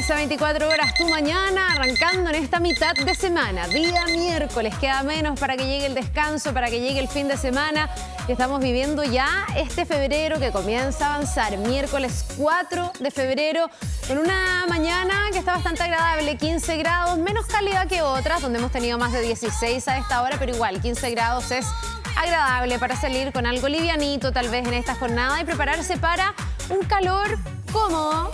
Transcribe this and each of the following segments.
Comienza 24 horas tu mañana, arrancando en esta mitad de semana, día miércoles. Queda menos para que llegue el descanso, para que llegue el fin de semana. Y estamos viviendo ya este febrero que comienza a avanzar. Miércoles 4 de febrero, con una mañana que está bastante agradable, 15 grados, menos cálida que otras, donde hemos tenido más de 16 a esta hora, pero igual 15 grados es agradable para salir con algo livianito tal vez en esta jornada y prepararse para un calor cómodo,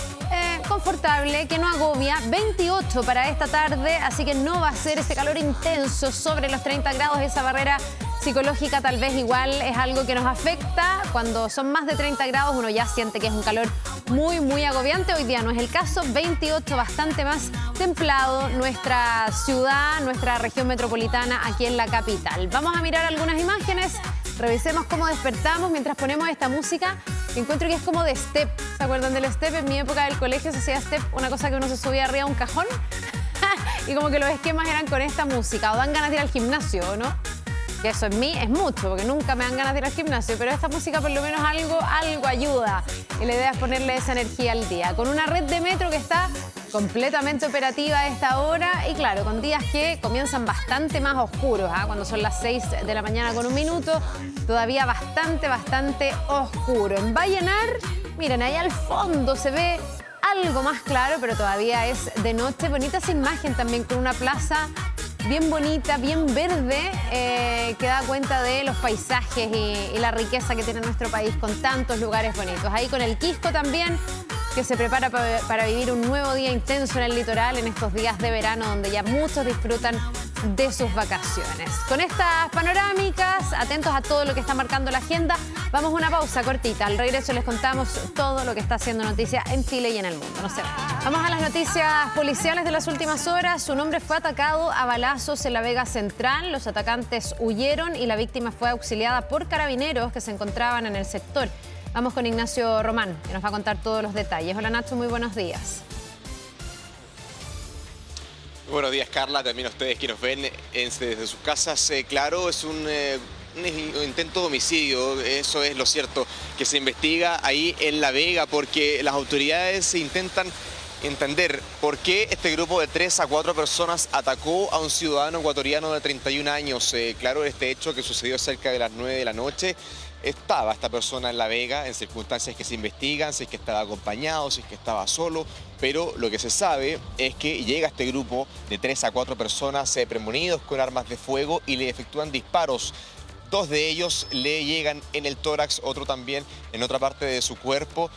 confortable, que no agobia. 28 para esta tarde, así que no va a ser ese calor intenso sobre los 30 grados. Esa barrera psicológica tal vez igual es algo que nos afecta. Cuando son más de 30 grados uno ya siente que es un calor muy agobiante. Hoy día no es el caso, 28, bastante más templado nuestra ciudad, nuestra región metropolitana aquí en la capital. Vamos a mirar algunas imágenes, revisemos cómo despertamos mientras ponemos esta música. Encuentro que es como de step. ¿Se acuerdan del step? En mi época del colegio se hacía step, una cosa que uno se subía arriba a un cajón y como que los esquemas eran con esta música. O dan ganas de ir al gimnasio, ¿no? Que eso en mí es mucho, porque nunca me dan ganas de ir al gimnasio, pero esta música por lo menos algo ayuda. Y la idea es ponerle esa energía al día. Con una red de metro que está completamente operativa a esta hora y claro, con días que comienzan bastante más oscuros, cuando son las 6 de la mañana con un minuto, todavía bastante oscuro. En Vallenar, miren, ahí al fondo se ve algo más claro, pero todavía es de noche. Bonita esa imagen también, con una plaza bien bonita, bien verde, que da cuenta de los paisajes y la riqueza que tiene nuestro país con tantos lugares bonitos. Ahí con el Quisco también, que se prepara para vivir un nuevo día intenso en el litoral en estos días de verano donde ya muchos disfrutan de sus vacaciones. Con estas panorámicas, atentos a todo lo que está marcando la agenda, vamos a una pausa cortita. Al regreso les contamos todo lo que está haciendo noticia en Chile y en el mundo. No sé. Vamos a las noticias policiales de las últimas horas. Un hombre fue atacado a balazos en la Vega Central. Los atacantes huyeron y la víctima fue auxiliada por carabineros que se encontraban en el sector. Vamos con Ignacio Román, que nos va a contar todos los detalles. Hola Nacho, muy buenos días. Buenos días, Carla, también a ustedes que nos ven desde sus casas. Claro, es un intento de homicidio, eso es lo cierto, que se investiga ahí en La Vega, porque las autoridades intentan entender por qué este grupo de 3 a 4 personas atacó a un ciudadano ecuatoriano de 31 años. Claro, este hecho que sucedió cerca de las 9 de la noche. Estaba esta persona en La Vega en circunstancias que se investigan, si es que estaba acompañado, si es que estaba solo, pero lo que se sabe es que llega este grupo de 3 a 4 personas premonidos con armas de fuego y le efectúan disparos. 2 de ellos le llegan en el tórax, otro también en otra parte de su cuerpo,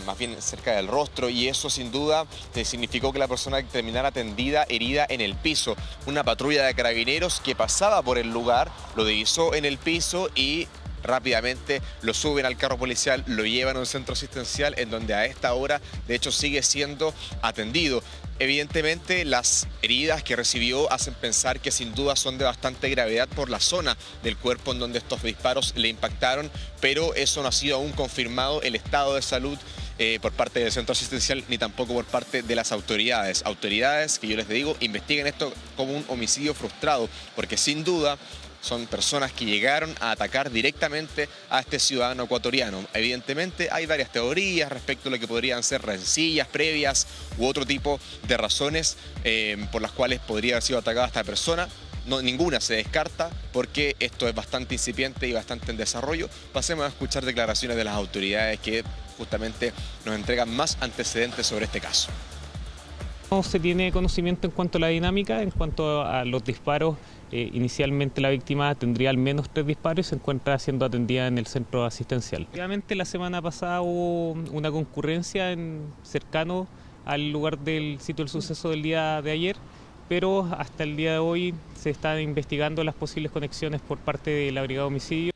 más bien cerca del rostro, y eso sin duda significó que la persona terminara tendida, herida en el piso. Una patrulla de carabineros que pasaba por el lugar lo divisó en el piso y rápidamente lo suben al carro policial, lo llevan a un centro asistencial en donde a esta hora de hecho sigue siendo atendido. Evidentemente las heridas que recibió hacen pensar que sin duda son de bastante gravedad por la zona del cuerpo en donde estos disparos le impactaron, pero eso no ha sido aún confirmado el estado de salud por parte del centro asistencial ni tampoco por parte de las autoridades. Autoridades que yo les digo investigan esto como un homicidio frustrado, porque sin duda son personas que llegaron a atacar directamente a este ciudadano ecuatoriano. Evidentemente hay varias teorías respecto a lo que podrían ser rencillas previas u otro tipo de razones por las cuales podría haber sido atacada esta persona. No, ninguna se descarta porque esto es bastante incipiente y bastante en desarrollo. Pasemos a escuchar declaraciones de las autoridades que justamente nos entregan más antecedentes sobre este caso. No se tiene conocimiento en cuanto a la dinámica, en cuanto a los disparos. Inicialmente la víctima tendría al menos 3 disparos y se encuentra siendo atendida en el centro asistencial. Obviamente la semana pasada hubo una concurrencia cercano al lugar del sitio del suceso del día de ayer, pero hasta el día de hoy se están investigando las posibles conexiones por parte de la Brigada de Homicidio.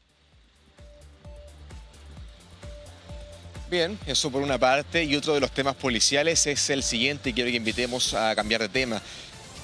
Bien, eso por una parte, y otro de los temas policiales es el siguiente, y quiero que invitemos a cambiar de tema.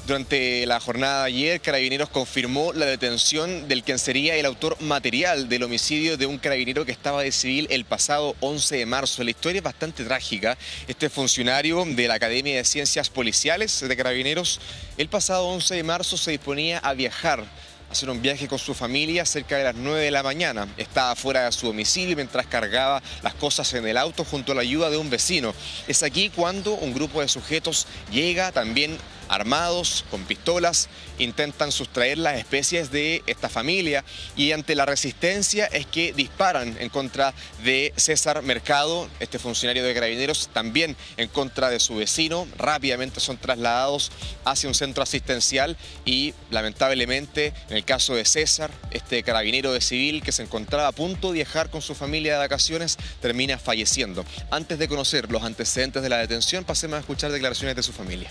Durante la jornada de ayer, Carabineros confirmó la detención del quien sería el autor material del homicidio de un carabinero que estaba de civil el pasado 11 de marzo. La historia es bastante trágica. Este funcionario de la Academia de Ciencias Policiales de Carabineros, el pasado 11 de marzo se disponía a viajar hacer un viaje con su familia cerca de las 9 de la mañana. Estaba fuera de su domicilio mientras cargaba las cosas en el auto junto a la ayuda de un vecino. Es aquí cuando un grupo de sujetos llega también armados, con pistolas, intentan sustraer las especies de esta familia y ante la resistencia es que disparan en contra de César Mercado, este funcionario de Carabineros, también en contra de su vecino. Rápidamente son trasladados hacia un centro asistencial y lamentablemente en el caso de César, este carabinero de civil que se encontraba a punto de viajar con su familia de vacaciones, termina falleciendo. Antes de conocer los antecedentes de la detención, pasemos a escuchar declaraciones de su familia.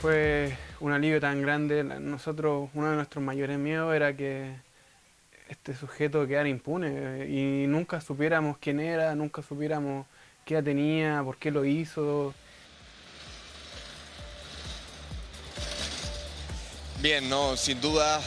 Fue un alivio tan grande. Nosotros, uno de nuestros mayores miedos era que este sujeto quedara impune y nunca supiéramos quién era, nunca supiéramos qué edad tenía, por qué lo hizo. Bien, no, sin duda,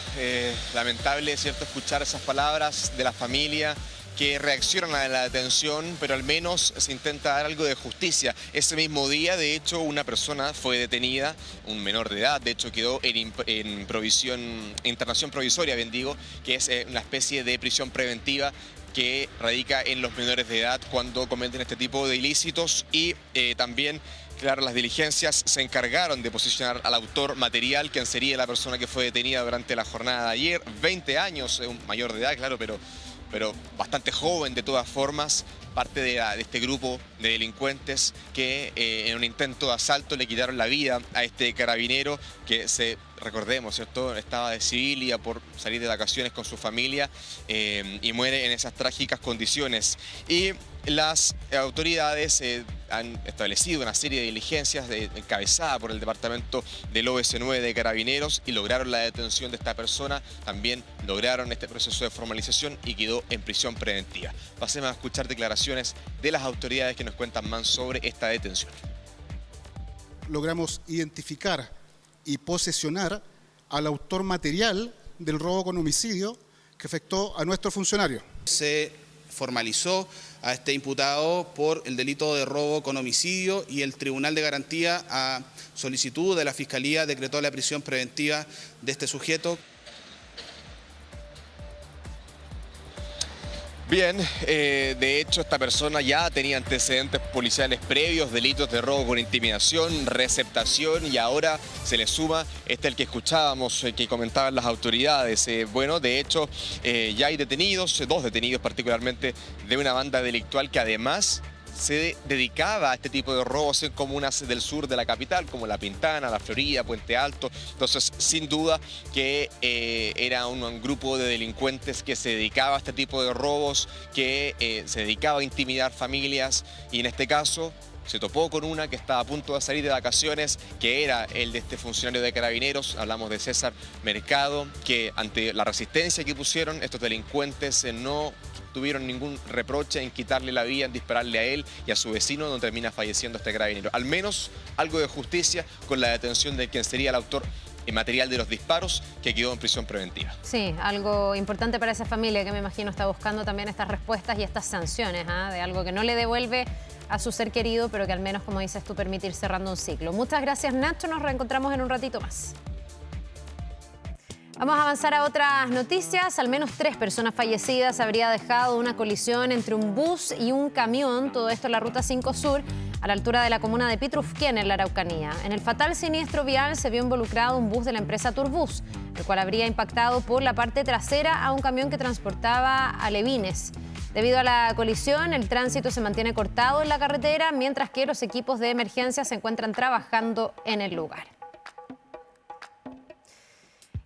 lamentable, ¿cierto?, escuchar esas palabras de la familia que reaccionan a la detención, pero al menos se intenta dar algo de justicia. Ese mismo día, de hecho, una persona fue detenida, un menor de edad, de hecho quedó en internación provisoria, bien digo, que es una especie de prisión preventiva que radica en los menores de edad cuando cometen este tipo de ilícitos y también, claro, las diligencias se encargaron de posicionar al autor material, quien sería la persona que fue detenida durante la jornada de ayer. 20 años, un mayor de edad, claro, pero bastante joven de todas formas, parte de este grupo de delincuentes que en un intento de asalto le quitaron la vida a este carabinero que recordemos, ¿cierto?, estaba de civil, iba por salir de vacaciones con su familia y muere en esas trágicas condiciones. Y las autoridades han establecido una serie de diligencias encabezada por el departamento del OS9 de Carabineros y lograron la detención de esta persona, también lograron este proceso de formalización y quedó en prisión preventiva. Pasemos a escuchar declaraciones de las autoridades que nos cuentan más sobre esta detención. Logramos identificar y posesionar al autor material del robo con homicidio que afectó a nuestro funcionario. Se formalizó a este imputado por el delito de robo con homicidio y el Tribunal de Garantía, a solicitud de la Fiscalía, decretó la prisión preventiva de este sujeto. Bien, de hecho esta persona ya tenía antecedentes policiales previos, delitos de robo con intimidación, receptación y ahora se le suma el que escuchábamos, que comentaban las autoridades. Bueno, de hecho ya hay detenidos, 2 detenidos particularmente de una banda delictual que además se dedicaba a este tipo de robos en comunas del sur de la capital, como La Pintana, La Florida, Puente Alto. Entonces, sin duda que era un grupo de delincuentes que se dedicaba a este tipo de robos, que se dedicaba a intimidar familias y en este caso se topó con una que estaba a punto de salir de vacaciones, que era el de este funcionario de Carabineros, hablamos de César Mercado, que ante la resistencia que pusieron estos delincuentes no tuvieron ningún reproche en quitarle la vida, en dispararle a él y a su vecino, donde termina falleciendo este carabinero. Al menos algo de justicia con la detención de quien sería el autor material de los disparos, que quedó en prisión preventiva. Sí, algo importante para esa familia que me imagino está buscando también estas respuestas y estas sanciones, de algo que no le devuelve a su ser querido, pero que al menos, como dices tú, permite ir cerrando un ciclo. Muchas gracias, Nacho. Nos reencontramos en un ratito más. Vamos a avanzar a otras noticias. Al menos 3 personas fallecidas habría dejado una colisión entre un bus y un camión. Todo esto en la Ruta 5 Sur, a la altura de la comuna de Pitrufquén, en la Araucanía. En el fatal siniestro vial se vio involucrado un bus de la empresa Turbus, el cual habría impactado por la parte trasera a un camión que transportaba alevines. Debido a la colisión, el tránsito se mantiene cortado en la carretera, mientras que los equipos de emergencia se encuentran trabajando en el lugar.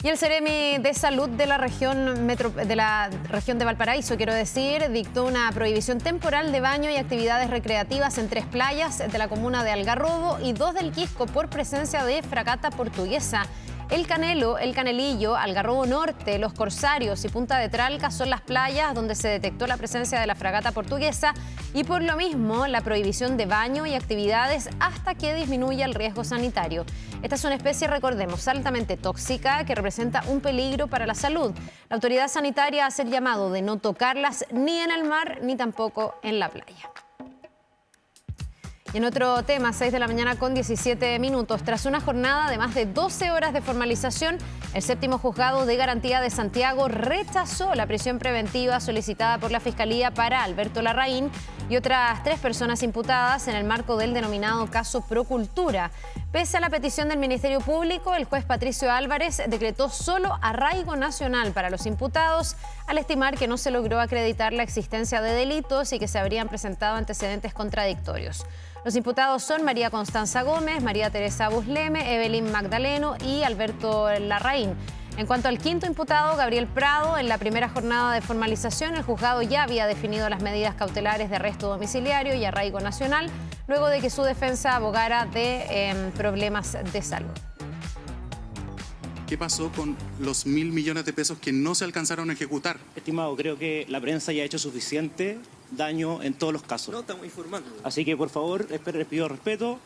Y el Seremi de Salud de la región de Valparaíso, dictó una prohibición temporal de baño y actividades recreativas en 3 playas de la comuna de Algarrobo y 2 del Quisco por presencia de fragata portuguesa. El Canelo, El Canelillo, Algarrobo Norte, Los Corsarios y Punta de Tralca son las playas donde se detectó la presencia de la fragata portuguesa y por lo mismo la prohibición de baño y actividades hasta que disminuya el riesgo sanitario. Esta es una especie, recordemos, altamente tóxica que representa un peligro para la salud. La autoridad sanitaria hace el llamado de no tocarlas ni en el mar ni tampoco en la playa. Y en otro tema, 6 de la mañana con 17 minutos, tras una jornada de más de 12 horas de formalización, el séptimo juzgado de garantía de Santiago rechazó la prisión preventiva solicitada por la Fiscalía para Alberto Larraín y otras 3 personas imputadas en el marco del denominado caso Procultura. Pese a la petición del Ministerio Público, el juez Patricio Álvarez decretó solo arraigo nacional para los imputados, al estimar que no se logró acreditar la existencia de delitos y que se habrían presentado antecedentes contradictorios. Los imputados son María Constanza Gómez, María Teresa Busleme, Evelyn Magdaleno y Alberto Larraín. En cuanto al quinto imputado, Gabriel Prado, en la primera jornada de formalización, el juzgado ya había definido las medidas cautelares de arresto domiciliario y arraigo nacional, luego de que su defensa abogara de problemas de salud. ¿Qué pasó con los 1.000 millones de pesos que no se alcanzaron a ejecutar? Estimado, creo que la prensa ya ha hecho suficiente daño en todos los casos. No, estamos informando. Así que, por favor, les pido respeto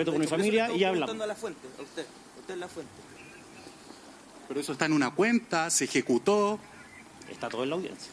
con mi familia y ya hablamos. A la fuente, a usted es la fuente. Pero eso está en una cuenta, se ejecutó. Está todo en la audiencia.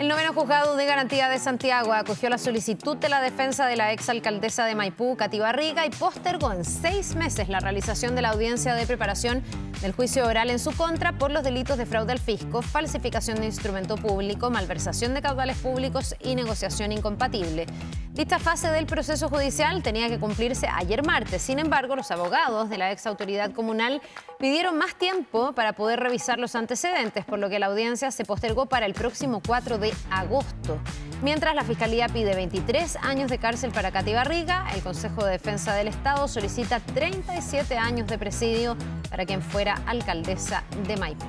El noveno juzgado de garantía de Santiago acogió la solicitud de la defensa de la exalcaldesa de Maipú, Katy Barriga, y postergó en 6 meses la realización de la audiencia de preparación del juicio oral en su contra por los delitos de fraude al fisco, falsificación de instrumento público, malversación de caudales públicos y negociación incompatible. Dicha fase del proceso judicial tenía que cumplirse ayer martes. Sin embargo, los abogados de la ex autoridad comunal pidieron más tiempo para poder revisar los antecedentes, por lo que la audiencia se postergó para el próximo 4 de agosto. Mientras la Fiscalía pide 23 años de cárcel para Katy Barriga, el Consejo de Defensa del Estado solicita 37 años de presidio para quien fuera alcaldesa de Maipú.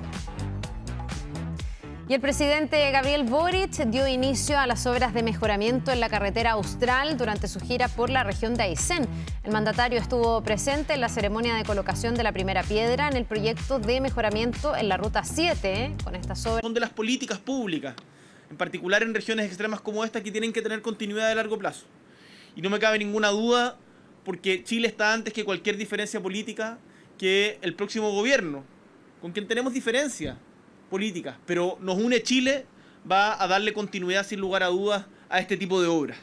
Y el presidente Gabriel Boric dio inicio a las obras de mejoramiento en la carretera Austral durante su gira por la región de Aysén. El mandatario estuvo presente en la ceremonia de colocación de la primera piedra en el proyecto de mejoramiento en la Ruta 7. Con estas obras son de las políticas públicas, en particular en regiones extremas como esta, que tienen que tener continuidad de largo plazo. Y no me cabe ninguna duda, porque Chile está antes que cualquier diferencia política, que el próximo gobierno, con quien tenemos diferencias políticas, pero nos une Chile, va a darle continuidad sin lugar a dudas a este tipo de obras.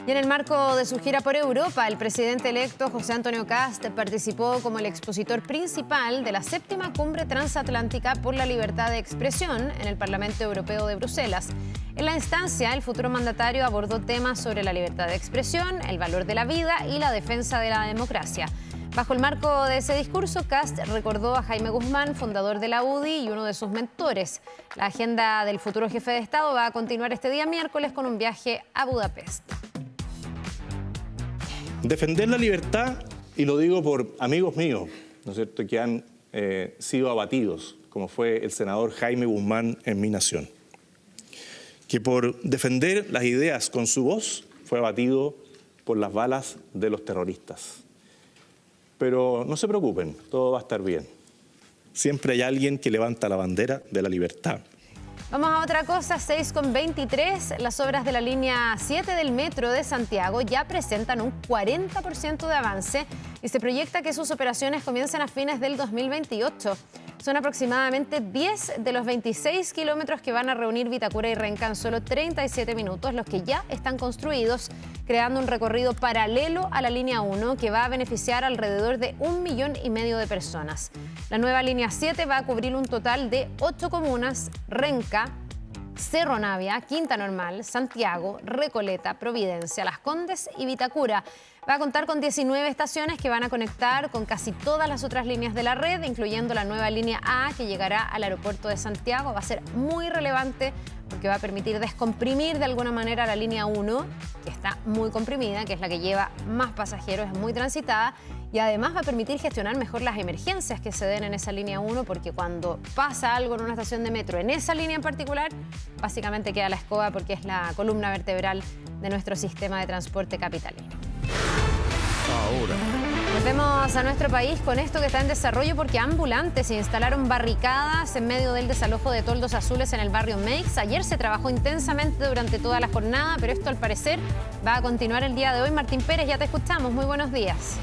Y en el marco de su gira por Europa, el presidente electo José Antonio Kast participó como el expositor principal de la 7ª Cumbre Transatlántica por la Libertad de Expresión en el Parlamento Europeo de Bruselas. En la instancia, el futuro mandatario abordó temas sobre la libertad de expresión, el valor de la vida y la defensa de la democracia. Bajo el marco de ese discurso, Kast recordó a Jaime Guzmán, fundador de la UDI y uno de sus mentores. La agenda del futuro jefe de Estado va a continuar este día miércoles con un viaje a Budapest. Defender la libertad, y lo digo por amigos míos, ¿no es cierto?, que han sido abatidos, como fue el senador Jaime Guzmán en mi nación, que por defender las ideas con su voz fue abatido por las balas de los terroristas. Pero no se preocupen, todo va a estar bien. Siempre hay alguien que levanta la bandera de la libertad. Vamos a otra cosa, 6:23. Las obras de la línea 7 del metro de Santiago ya presentan un 40% de avance y se proyecta que sus operaciones comiencen a fines del 2028. Son aproximadamente 10 de los 26 kilómetros que van a reunir Vitacura y Renca en solo 37 minutos, los que ya están construidos, creando un recorrido paralelo a la línea 1 que va a beneficiar alrededor de 1,5 millones de personas. La nueva línea 7 va a cubrir un total de 8 comunas: Renca, Cerro Navia, Quinta Normal, Santiago, Recoleta, Providencia, Las Condes y Vitacura. Va a contar con 19 estaciones que van a conectar con casi todas las otras líneas de la red, incluyendo la nueva línea A que llegará al aeropuerto de Santiago. Va a ser muy relevante porque va a permitir descomprimir de alguna manera la línea 1, que está muy comprimida, que es la que lleva más pasajeros, es muy transitada, y además va a permitir gestionar mejor las emergencias que se den en esa línea 1, porque cuando pasa algo en una estación de metro, en esa línea en particular, básicamente queda la escoba porque es la columna vertebral de nuestro sistema de transporte capitalino. Ahora. Volvemos a nuestro país con esto que está en desarrollo, porque ambulantes instalaron barricadas en medio del desalojo de toldos azules en el barrio Meix. Ayer se trabajó intensamente durante toda la jornada, pero esto al parecer va a continuar el día de hoy. Martín Pérez, ya te escuchamos. Muy buenos días.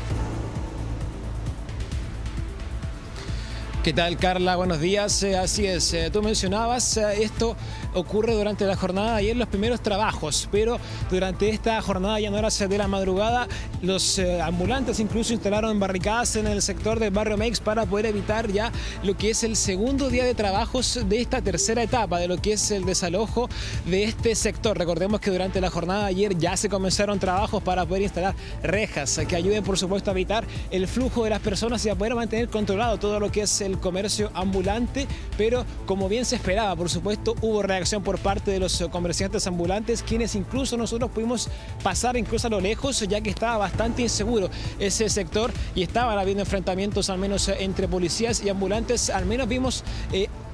¿Qué tal, Carla? Buenos días. Así es, tú mencionabas esto ocurre durante la jornada de ayer los primeros trabajos, pero durante esta jornada ya en horas de la madrugada los ambulantes incluso instalaron barricadas en el sector del barrio Meix para poder evitar ya lo que es el segundo día de trabajos de esta tercera etapa de lo que es el desalojo de este sector. Recordemos que durante la jornada de ayer ya se comenzaron trabajos para poder instalar rejas que ayuden por supuesto a evitar el flujo de las personas y a poder mantener controlado todo lo que es el comercio ambulante, pero como bien se esperaba, por supuesto, hubo reacción por parte de los comerciantes ambulantes, quienes incluso nosotros pudimos pasar incluso a lo lejos, ya que estaba bastante inseguro ese sector y estaban habiendo enfrentamientos al menos entre policías y ambulantes. Al menos vimos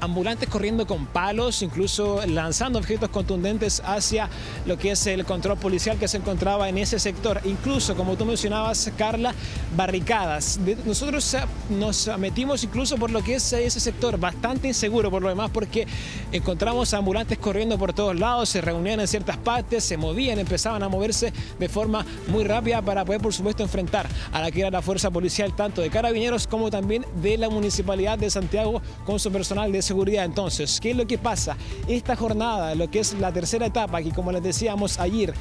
ambulantes corriendo con palos, incluso lanzando objetos contundentes hacia lo que es el control policial que se encontraba en ese sector. Incluso, como tú mencionabas, Carla, barricadas. Nosotros nos metimos incluso por lo que es ese sector, bastante inseguro por lo demás, porque encontramos ambulantes corriendo por todos lados, se reunían en ciertas partes, se movían, empezaban a moverse de forma muy rápida para poder, por supuesto, enfrentar a la que era la fuerza policial, tanto de Carabineros como también de la Municipalidad de Santiago con su personal de seguridad. Entonces, ¿qué es lo que pasa? Esta jornada, lo que es la tercera etapa, que como les decíamos ayer,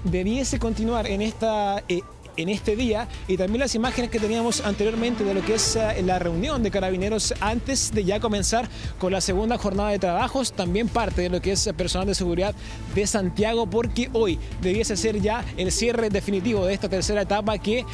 debiese continuar en este día, y también las imágenes que teníamos anteriormente de lo que es la reunión de Carabineros antes de ya comenzar con la segunda jornada de trabajos, también parte de lo que es personal de seguridad de Santiago, porque hoy debiese ser ya el cierre definitivo de esta tercera etapa que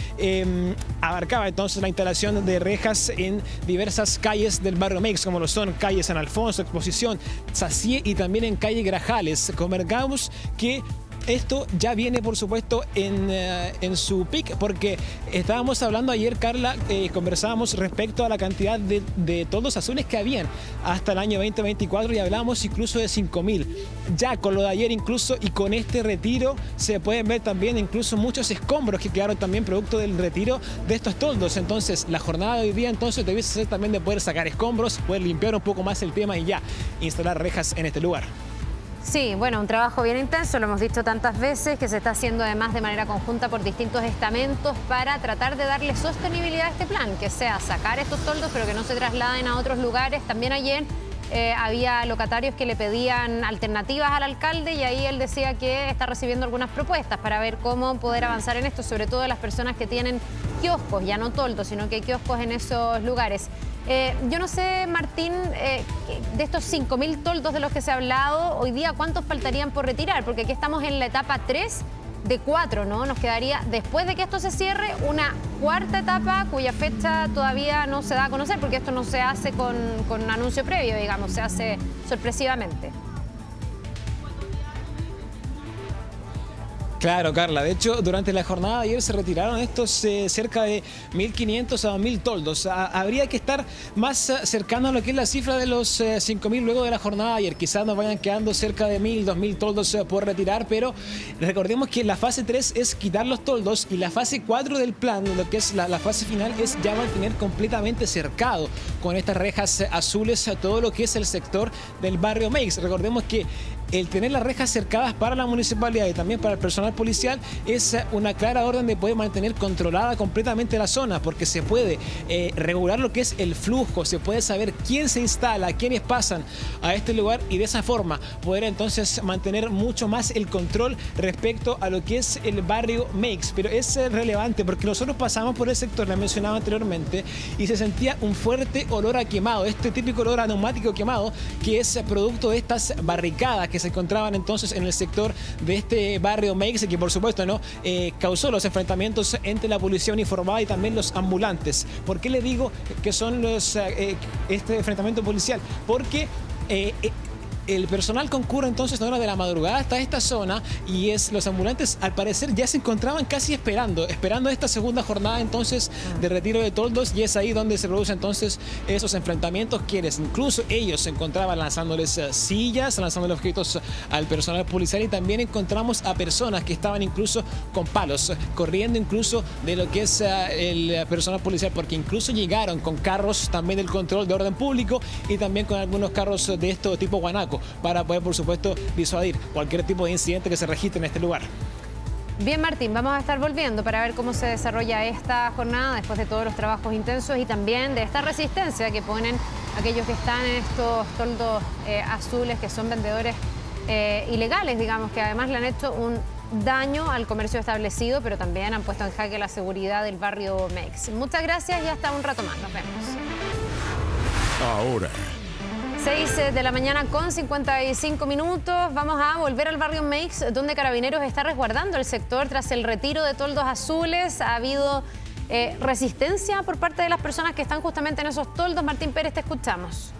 abarcaba entonces la instalación de rejas en diversas calles del barrio Meix, como lo son calle San Alfonso, Exposición, Sacié y también en calle Grajales. Convergamos que esto ya viene, por supuesto, en su pic, porque estábamos hablando ayer, Carla, conversábamos respecto a la cantidad de toldos azules que habían hasta el año 2024 y hablábamos incluso de 5.000. Ya con lo de ayer incluso y con este retiro se pueden ver también incluso muchos escombros que quedaron también producto del retiro de estos toldos. Entonces, la jornada de hoy día entonces debiese ser también de poder sacar escombros, poder limpiar un poco más el tema y ya instalar rejas en este lugar. Sí, bueno, un trabajo bien intenso, lo hemos dicho tantas veces, que se está haciendo además de manera conjunta por distintos estamentos para tratar de darle sostenibilidad a este plan, que sea sacar estos toldos pero que no se trasladen a otros lugares. También ayer había locatarios que le pedían alternativas al alcalde y ahí él decía que está recibiendo algunas propuestas para ver cómo poder avanzar en esto, sobre todo las personas que tienen kioscos, ya no toldos, sino que kioscos en esos lugares. Yo no sé, Martín, de estos 5.000 toldos de los que se ha hablado, hoy día, ¿cuántos faltarían por retirar? Porque aquí estamos en la etapa 3 de 4, ¿no? Nos quedaría, después de que esto se cierre, una cuarta etapa cuya fecha todavía no se da a conocer, porque esto no se hace con anuncio previo, digamos, se hace sorpresivamente. Claro, Carla. De hecho, durante la jornada de ayer se retiraron estos cerca de 1.500 a 2.000 toldos. Habría que estar más cercano a lo que es la cifra de los 5.000 luego de la jornada de ayer. Quizás nos vayan quedando cerca de 1.000, 2.000 toldos por retirar, pero recordemos que la fase 3 es quitar los toldos y la fase 4 del plan, lo que es la fase final, es ya mantener completamente cercado con estas rejas azules a todo lo que es el sector del barrio Meix. Recordemos que el tener las rejas cercadas para la municipalidad y también para el personal policial es una clara orden de poder mantener controlada completamente la zona, porque se puede regular lo que es el flujo, se puede saber quién se instala, quiénes pasan a este lugar y de esa forma poder entonces mantener mucho más el control respecto a lo que es el barrio Meix. Pero es relevante porque nosotros pasamos por el sector, le mencionaba anteriormente, y se sentía un fuerte olor a quemado, este típico olor a neumático quemado que es producto de estas barricadas que se encontraban entonces en el sector de este barrio Meix, que por supuesto no causó los enfrentamientos entre la policía uniformada y también los ambulantes. ¿Por qué le digo que son este enfrentamiento policial? Porque el personal concurre entonces a la hora de la madrugada hasta esta zona y los ambulantes al parecer ya se encontraban casi esperando esta segunda jornada entonces de retiro de toldos, y es ahí donde se producen entonces esos enfrentamientos, quienes incluso ellos se encontraban lanzándoles sillas, lanzándole objetos al personal policial, y también encontramos a personas que estaban incluso con palos, corriendo incluso de lo que es el personal policial, porque incluso llegaron con carros también del control de orden público y también con algunos carros de esto tipo guanaco, para poder, por supuesto, disuadir cualquier tipo de incidente que se registre en este lugar. Bien, Martín, vamos a estar volviendo para ver cómo se desarrolla esta jornada después de todos los trabajos intensos y también de esta resistencia que ponen aquellos que están en estos toldos azules, que son vendedores ilegales, digamos, que además le han hecho un daño al comercio establecido, pero también han puesto en jaque la seguridad del barrio Mex. Muchas gracias y hasta un rato más. Nos vemos. Ahora. 6 de la mañana con 55 minutos. Vamos a volver al barrio Mex, donde Carabineros está resguardando el sector tras el retiro de toldos azules. Ha habido resistencia por parte de las personas que están justamente en esos toldos. Martín Pérez, te escuchamos.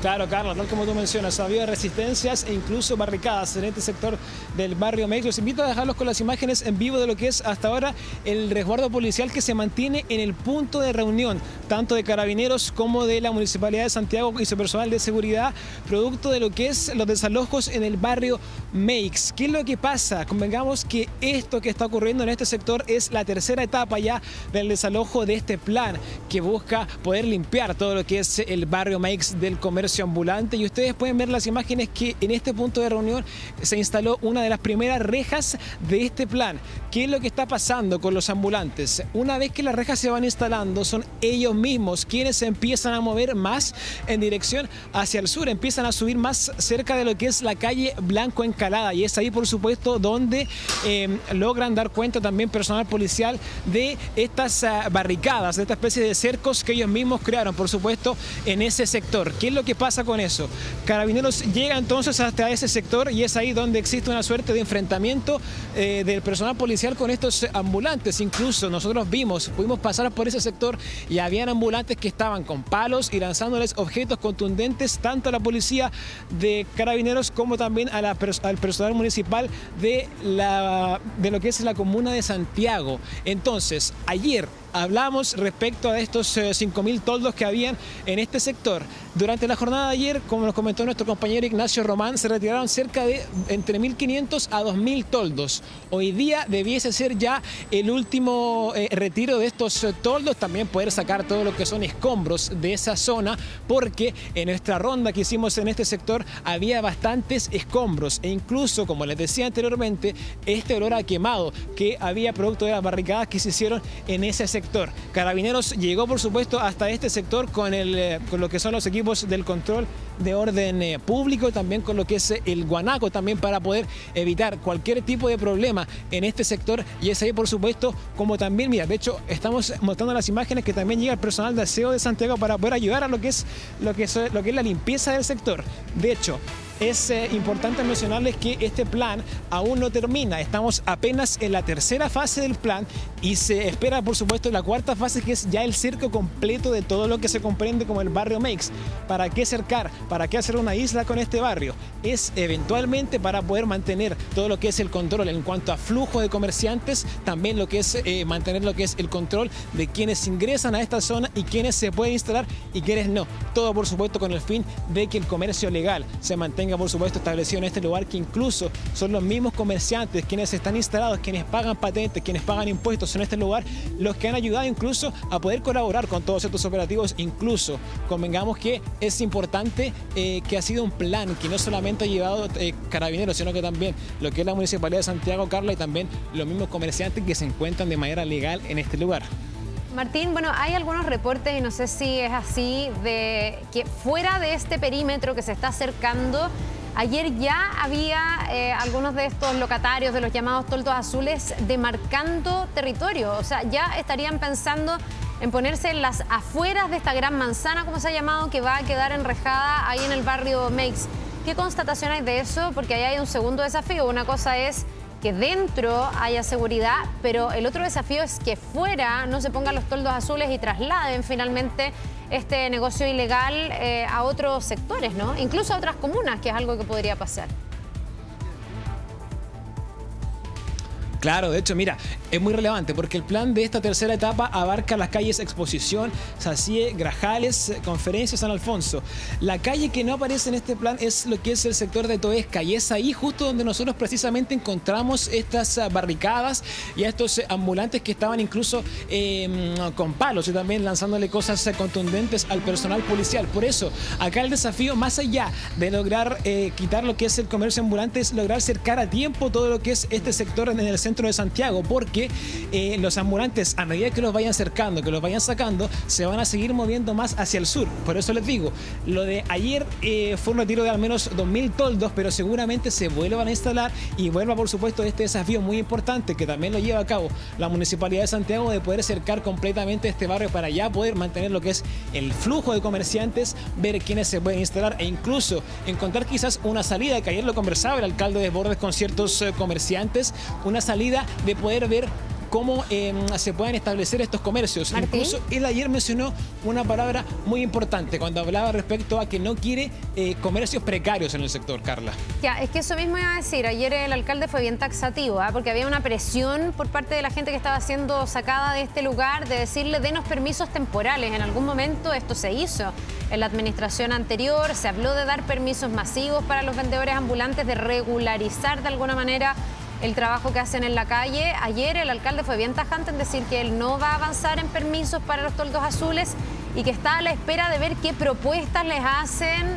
Claro, Carla, tal como tú mencionas, ha habido resistencias e incluso barricadas en este sector del barrio Mex. Los invito a dejarlos con las imágenes en vivo de lo que es hasta ahora el resguardo policial que se mantiene en el punto de reunión, tanto de Carabineros como de la Municipalidad de Santiago y su personal de seguridad, producto de lo que es los desalojos en el barrio Mex. ¿Qué es lo que pasa? Convengamos que esto que está ocurriendo en este sector es la tercera etapa ya del desalojo de este plan que busca poder limpiar todo lo que es el barrio Mex del comercio ambulante, y ustedes pueden ver las imágenes que en este punto de reunión se instaló una de las primeras rejas de este plan. ¿Qué es lo que está pasando con los ambulantes? Una vez que las rejas se van instalando, son ellos mismos quienes se empiezan a mover más en dirección hacia el sur, empiezan a subir más cerca de lo que es la calle Blanco Encalada, y es ahí por supuesto donde logran dar cuenta también personal policial de estas barricadas, de esta especie de cercos que ellos mismos crearon por supuesto en ese sector. ¿Qué es lo que pasa con eso? Carabineros llega entonces hasta ese sector y es ahí donde existe una suerte de enfrentamiento del personal policial con estos ambulantes. Incluso nosotros pudimos pasar por ese sector y habían ambulantes que estaban con palos y lanzándoles objetos contundentes tanto a la policía de Carabineros como también al personal municipal de lo que es la comuna de Santiago. Entonces, ayer hablamos respecto a estos 5.000 toldos que habían en este sector. Durante la jornada de ayer, como nos comentó nuestro compañero Ignacio Román, se retiraron cerca de entre 1.500 a 2.000 toldos. Hoy día debiese ser ya el último retiro de estos toldos, también poder sacar todo lo que son escombros de esa zona, porque en nuestra ronda que hicimos en este sector había bastantes escombros e incluso, como les decía anteriormente, este olor a quemado que había producto de las barricadas que se hicieron en ese sector. Carabineros llegó por supuesto hasta este sector con lo que son los equipos del control de orden público, también con lo que es el guanaco también para poder evitar cualquier tipo de problema en este sector, y es ahí por supuesto como también, mira, de hecho estamos mostrando las imágenes que también llega el personal de aseo de Santiago para poder ayudar a lo que es la limpieza del sector. De hecho, es importante mencionarles que este plan aún no termina, estamos apenas en la tercera fase del plan y se espera por supuesto la cuarta fase, que es ya el cerco completo de todo lo que se comprende como el barrio Mex. ¿Para qué cercar? ¿Para qué hacer una isla con este barrio? Es eventualmente para poder mantener todo lo que es el control en cuanto a flujo de comerciantes, también lo que es mantener lo que es el control de quienes ingresan a esta zona y quienes se pueden instalar y quienes no. Todo por supuesto con el fin de que el comercio legal se mantenga por supuesto establecido en este lugar, que incluso son los mismos comerciantes quienes están instalados, quienes pagan patentes, quienes pagan impuestos en este lugar, los que han ayudado incluso a poder colaborar con todos estos operativos. Incluso convengamos que es importante que ha sido un plan que no solamente ha llevado Carabineros, sino que también lo que es la Municipalidad de Santiago, Carla, y también los mismos comerciantes que se encuentran de manera legal en este lugar. Martín, bueno, hay algunos reportes, y no sé si es así, de que fuera de este perímetro que se está acercando, ayer ya había algunos de estos locatarios de los llamados toldos azules demarcando territorio. O sea, ya estarían pensando en ponerse en las afueras de esta gran manzana, como se ha llamado, que va a quedar enrejada ahí en el barrio Mex. ¿Qué constatación hay de eso? Porque ahí hay un segundo desafío. Una cosa es que dentro haya seguridad, pero el otro desafío es que fuera no se pongan los toldos azules y trasladen finalmente este negocio ilegal a otros sectores, ¿no? Incluso a otras comunas, que es algo que podría pasar. Claro, de hecho, mira, es muy relevante porque el plan de esta tercera etapa abarca las calles Exposición, Sacie, Grajales, Conferencia, San Alfonso. La calle que no aparece en este plan es lo que es el sector de Toesca, y es ahí justo donde nosotros precisamente encontramos estas barricadas y a estos ambulantes que estaban incluso con palos y también lanzándole cosas contundentes al personal policial. Por eso, acá el desafío, más allá de lograr quitar lo que es el comercio ambulante, es lograr cercar a tiempo todo lo que es este sector en el centro centro de Santiago, porque los ambulantes, a medida que los vayan cercando, que los vayan sacando, se van a seguir moviendo más hacia el sur. Por eso les digo, lo de ayer fue un retiro de al menos 2.000 toldos, pero seguramente se vuelvan a instalar y vuelva, por supuesto, este desafío muy importante que también lo lleva a cabo la Municipalidad de Santiago, de poder cercar completamente este barrio para ya poder mantener lo que es el flujo de comerciantes, ver quiénes se pueden instalar e incluso encontrar quizás una salida, que ayer lo conversaba el alcalde Desbordes con ciertos comerciantes, una salida de poder ver cómo se pueden establecer estos comercios. Martín. Incluso él ayer mencionó una palabra muy importante cuando hablaba respecto a que no quiere comercios precarios en el sector, Carla. Ya, es que eso mismo iba a decir. Ayer el alcalde fue bien taxativo, porque había una presión por parte de la gente que estaba siendo sacada de este lugar de decirle denos permisos temporales. En algún momento esto se hizo. En la administración anterior se habló de dar permisos masivos para los vendedores ambulantes, de regularizar de alguna manera el trabajo que hacen en la calle. Ayer el alcalde fue bien tajante en decir que él no va a avanzar en permisos para los toldos azules y que está a la espera de ver qué propuestas les hacen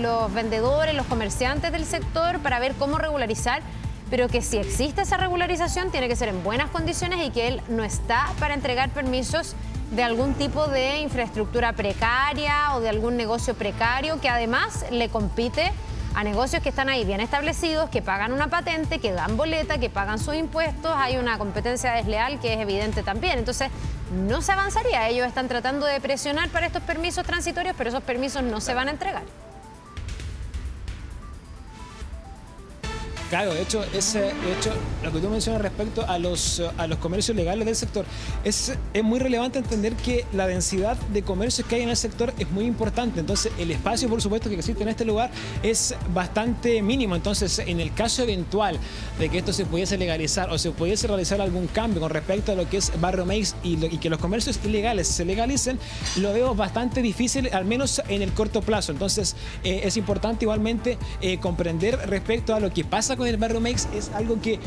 los vendedores, los comerciantes del sector para ver cómo regularizar, pero que si existe esa regularización tiene que ser en buenas condiciones y que él no está para entregar permisos de algún tipo de infraestructura precaria o de algún negocio precario que además le compite a negocios que están ahí bien establecidos, que pagan una patente, que dan boleta, que pagan sus impuestos. Hay una competencia desleal que es evidente también. Entonces, no se avanzaría. Ellos están tratando de presionar para estos permisos transitorios, pero esos permisos no se van a entregar. Claro, de hecho, lo que tú mencionas respecto a los comercios legales del sector, es muy relevante entender que la densidad de comercios que hay en el sector es muy importante. Entonces, el espacio, por supuesto, que existe en este lugar es bastante mínimo. Entonces, en el caso eventual de que esto se pudiese legalizar o se pudiese realizar algún cambio con respecto a lo que es Barrio Meix y que los comercios ilegales se legalicen, lo veo bastante difícil, al menos en el corto plazo. Entonces, es importante igualmente comprender respecto a lo que pasa con el Barrio Meix. Es algo que,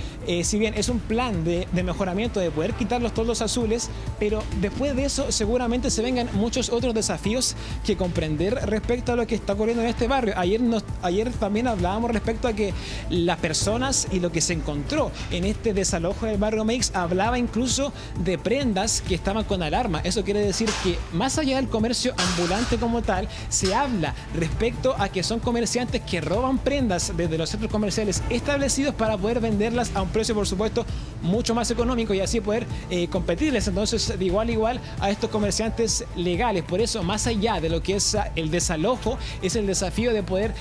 si bien es un plan de mejoramiento, de poder quitar los toldos azules, pero después de eso seguramente se vengan muchos otros desafíos que comprender respecto a lo que está ocurriendo en este barrio. Ayer también hablábamos respecto a que las personas y lo que se encontró en este desalojo del Barrio Meix, hablaba incluso de prendas que estaban con alarma. Eso quiere decir que más allá del comercio ambulante como tal, se habla respecto a que son comerciantes que roban prendas desde los centros comerciales establecidos para poder venderlas a un precio, por supuesto, mucho más económico y así poder competirles entonces de igual a igual a estos comerciantes legales. Por eso, más allá de lo que es el desalojo, es el desafío de poder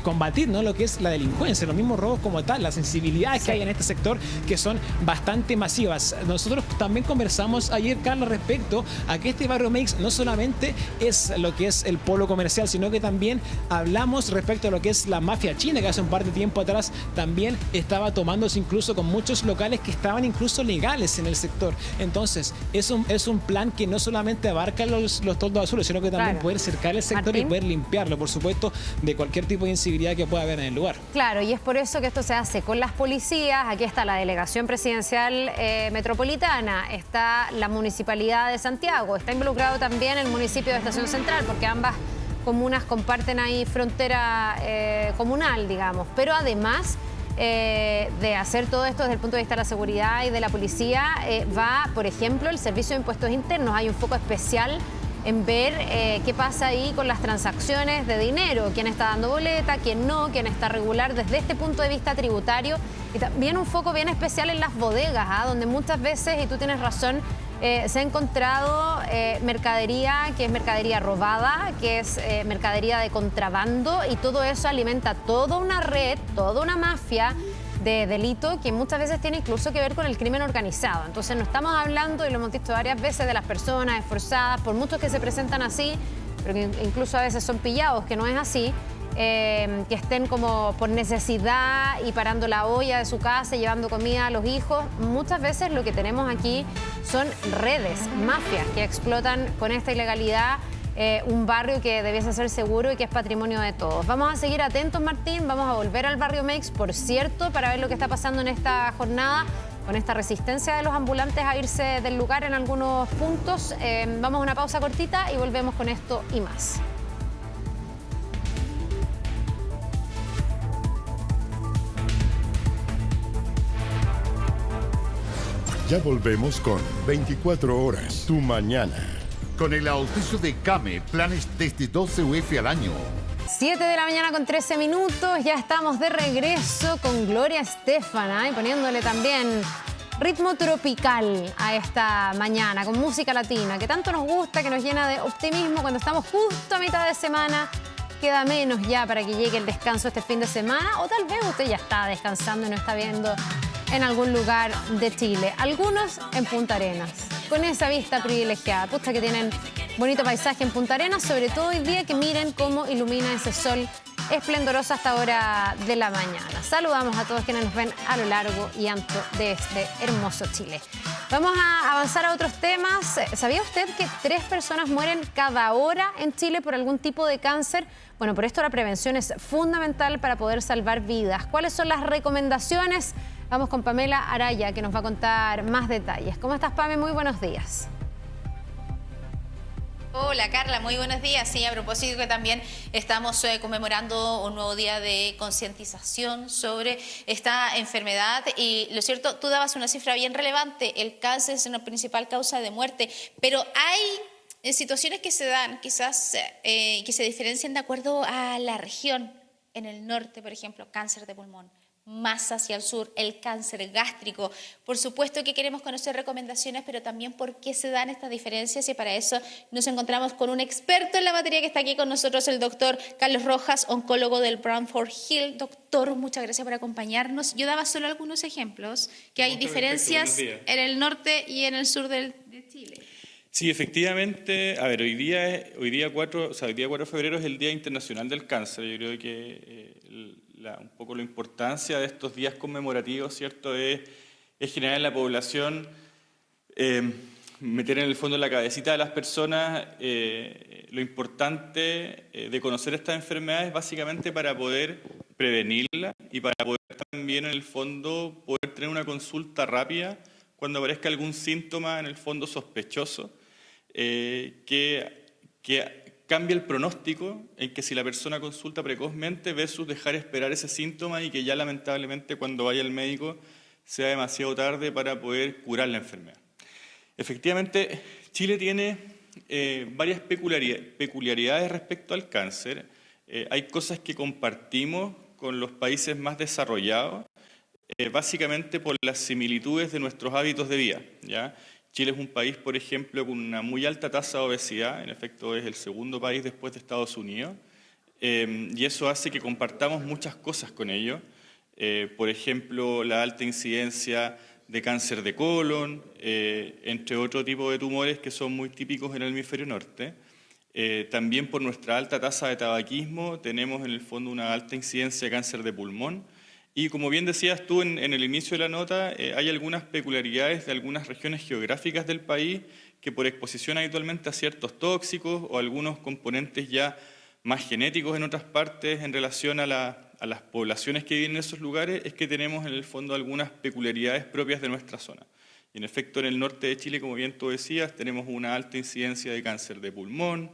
combatir, ¿no?, lo que es la delincuencia, los mismos robos como tal, las sensibilidades que hay en este sector, que son bastante masivas. Nosotros también conversamos ayer, Carla, respecto a que este Barrio Meix no solamente es lo que es el polo comercial, sino que también hablamos respecto a lo que es la mafia china, que hace un par de tiempo atrás también estaba tomándose incluso con muchos locales que estaban incluso legales en el sector. Entonces, es un plan que no solamente abarca los toldos azules, sino que también poder cercar el sector, Martín, y poder limpiarlo, por supuesto, de cualquier tipo de incivilidad que pueda haber en el lugar. Claro, y es por eso que esto se hace con las policías. Aquí está la Delegación Presidencial Metropolitana, está la Municipalidad de Santiago, está involucrado también el municipio de Estación Central, porque ambas comunas comparten ahí frontera comunal, digamos. Pero además de hacer todo esto desde el punto de vista de la seguridad y de la policía, va, por ejemplo, el Servicio de Impuestos Internos. Hay un foco especial en ver qué pasa ahí con las transacciones de dinero, quién está dando boleta, quién no, quién está regular desde este punto de vista tributario. Y también un foco bien especial en las bodegas, donde muchas veces, y tú tienes razón, se ha encontrado mercadería que es mercadería robada, que es mercadería de contrabando, y todo eso alimenta toda una red, toda una mafia de delito que muchas veces tiene incluso que ver con el crimen organizado. Entonces no estamos hablando, y lo hemos visto varias veces, de las personas esforzadas, por muchos que se presentan así, pero que incluso a veces son pillados, que no es así, que estén como por necesidad y parando la olla de su casa, llevando comida a los hijos. Muchas veces lo que tenemos aquí son redes, mafias que explotan con esta ilegalidad un barrio que debiese ser seguro y que es patrimonio de todos. Vamos a seguir atentos, Martín, vamos a volver al Barrio Meix, por cierto, para ver lo que está pasando en esta jornada, con esta resistencia de los ambulantes a irse del lugar en algunos puntos. Vamos a una pausa cortita y volvemos con esto y más. Ya volvemos con 24 horas, tu mañana. Con el auspicio de CAME, planes desde 12 UF al año. 7 de la mañana con 13 minutos, ya estamos de regreso con Gloria Estefan, y poniéndole también ritmo tropical a esta mañana, con música latina, que tanto nos gusta, que nos llena de optimismo cuando estamos justo a mitad de semana. Queda menos ya para que llegue el descanso este fin de semana, o tal vez usted ya está descansando y no está viendo en algún lugar de Chile. Algunos en Punta Arenas, con esa vista privilegiada. Pucha que tienen bonito paisaje en Punta Arenas, sobre todo hoy día, que miren cómo ilumina ese sol esplendoroso hasta hora de la mañana. Saludamos a todos quienes nos ven a lo largo y ancho de este hermoso Chile. Vamos a avanzar a otros temas. ¿Sabía usted que 3 personas mueren cada hora en Chile por algún tipo de cáncer? Bueno, por esto la prevención es fundamental para poder salvar vidas. ¿Cuáles son las recomendaciones? Vamos con Pamela Araya, que nos va a contar más detalles. ¿Cómo estás, Pame? Muy buenos días. Hola Carla, muy buenos días. Sí, a propósito que también estamos conmemorando un nuevo día de concientización sobre esta enfermedad y lo cierto, tú dabas una cifra bien relevante, el cáncer es una principal causa de muerte, pero hay situaciones que se dan quizás que se diferencian de acuerdo a la región. En el norte, por ejemplo, cáncer de pulmón. Más hacia el sur, el cáncer gástrico. Por supuesto que queremos conocer recomendaciones, pero también por qué se dan estas diferencias y para eso nos encontramos con un experto en la materia que está aquí con nosotros, el doctor Carlos Rojas, oncólogo del Bradford Hill. Doctor, muchas gracias por acompañarnos. Yo daba solo algunos ejemplos, que hay diferencias en el norte y en el sur de Chile. Sí, efectivamente. A ver, hoy día 4 de febrero es el Día Internacional del Cáncer. Yo creo que un poco la importancia de estos días conmemorativos, ¿cierto?, es generar en la población, meter en el fondo en la cabecita de las personas lo importante de conocer estas enfermedades, básicamente para poder prevenirlas y para poder también, en el fondo, poder tener una consulta rápida cuando aparezca algún síntoma, en el fondo, sospechoso, que cambia el pronóstico, en que si la persona consulta precozmente versus dejar esperar ese síntoma y que ya lamentablemente cuando vaya al médico sea demasiado tarde para poder curar la enfermedad. Efectivamente, Chile tiene varias peculiaridades respecto al cáncer. Hay cosas que compartimos con los países más desarrollados, básicamente por las similitudes de nuestros hábitos de vida, ¿ya? Chile es un país, por ejemplo, con una muy alta tasa de obesidad, en efecto es el segundo país después de Estados Unidos, y eso hace que compartamos muchas cosas con ellos, por ejemplo, la alta incidencia de cáncer de colon, entre otro tipo de tumores que son muy típicos en el hemisferio norte. También por nuestra alta tasa de tabaquismo tenemos en el fondo una alta incidencia de cáncer de pulmón. Y como bien decías tú en el inicio de la nota, hay algunas peculiaridades de algunas regiones geográficas del país que por exposición habitualmente a ciertos tóxicos o algunos componentes ya más genéticos en otras partes en relación a las poblaciones que viven en esos lugares, es que tenemos en el fondo algunas peculiaridades propias de nuestra zona. Y en efecto en el norte de Chile, como bien tú decías, tenemos una alta incidencia de cáncer de pulmón,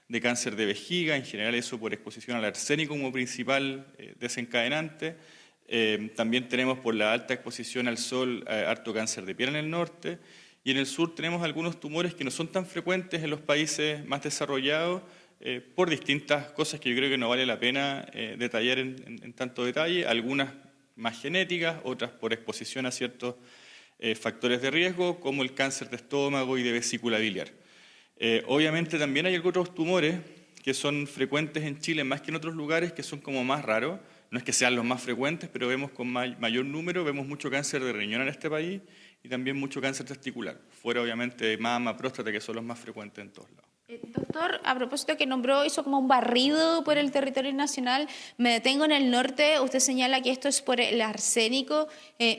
de cáncer de vejiga, en general eso por exposición al arsénico como principal desencadenante. También tenemos por la alta exposición al sol harto cáncer de piel en el norte y en el sur tenemos algunos tumores que no son tan frecuentes en los países más desarrollados por distintas cosas que yo creo que no vale la pena detallar en tanto detalle, algunas más genéticas, otras por exposición a ciertos factores de riesgo como el cáncer de estómago y de vesícula biliar. Obviamente también hay otros tumores que son frecuentes en Chile más que en otros lugares que son como más raros. No es que sean los más frecuentes, pero vemos con mayor número, vemos mucho cáncer de riñón en este país y también mucho cáncer testicular, fuera obviamente de mama, próstata, que son los más frecuentes en todos lados. Doctor, a propósito que nombró, hizo como un barrido por el territorio nacional, me detengo en el norte, usted señala que esto es por el arsénico,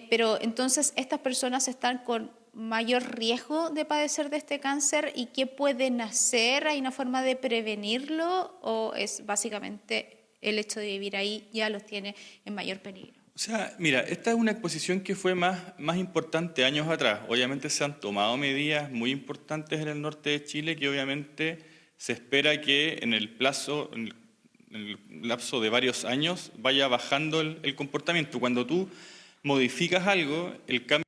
pero entonces estas personas están con mayor riesgo de padecer de este cáncer y ¿qué pueden hacer? ¿Hay una forma de prevenirlo o es básicamente el hecho de vivir ahí ya los tiene en mayor peligro? O sea, mira, esta es una exposición que fue más importante años atrás. Obviamente se han tomado medidas muy importantes en el norte de Chile que obviamente se espera que en el lapso de varios años vaya bajando el comportamiento. Cuando tú modificas algo, el cambio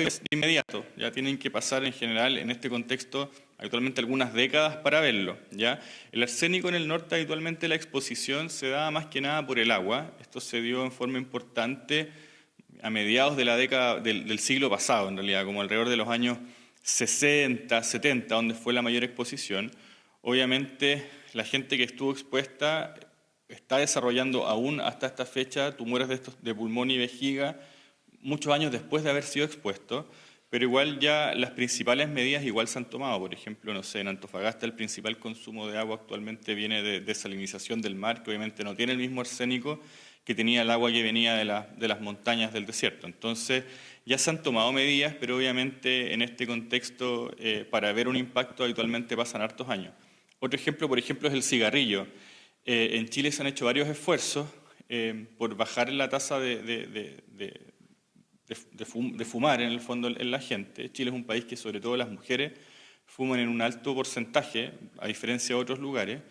de inmediato, ya tienen que pasar en general en este contexto actualmente algunas décadas para verlo, ¿ya? El arsénico en el norte habitualmente la exposición se da más que nada por el agua. Esto se dio en forma importante a mediados de la década del siglo pasado, en realidad, como alrededor de los años 60, 70, donde fue la mayor exposición. Obviamente, la gente que estuvo expuesta está desarrollando aún hasta esta fecha tumores de pulmón y vejiga muchos años después de haber sido expuesto, pero igual ya las principales medidas igual se han tomado. Por ejemplo, no sé, en Antofagasta el principal consumo de agua actualmente viene de desalinización del mar, que obviamente no tiene el mismo arsénico que tenía el agua que venía de las montañas del desierto. Entonces, ya se han tomado medidas, pero obviamente en este contexto, para ver un impacto habitualmente pasan hartos años. Otro ejemplo, por ejemplo, es el cigarrillo. En Chile se han hecho varios esfuerzos por bajar la tasa de fumar en el fondo en la gente. Chile es un país que sobre todo las mujeres fuman en un alto porcentaje, a diferencia de otros lugares,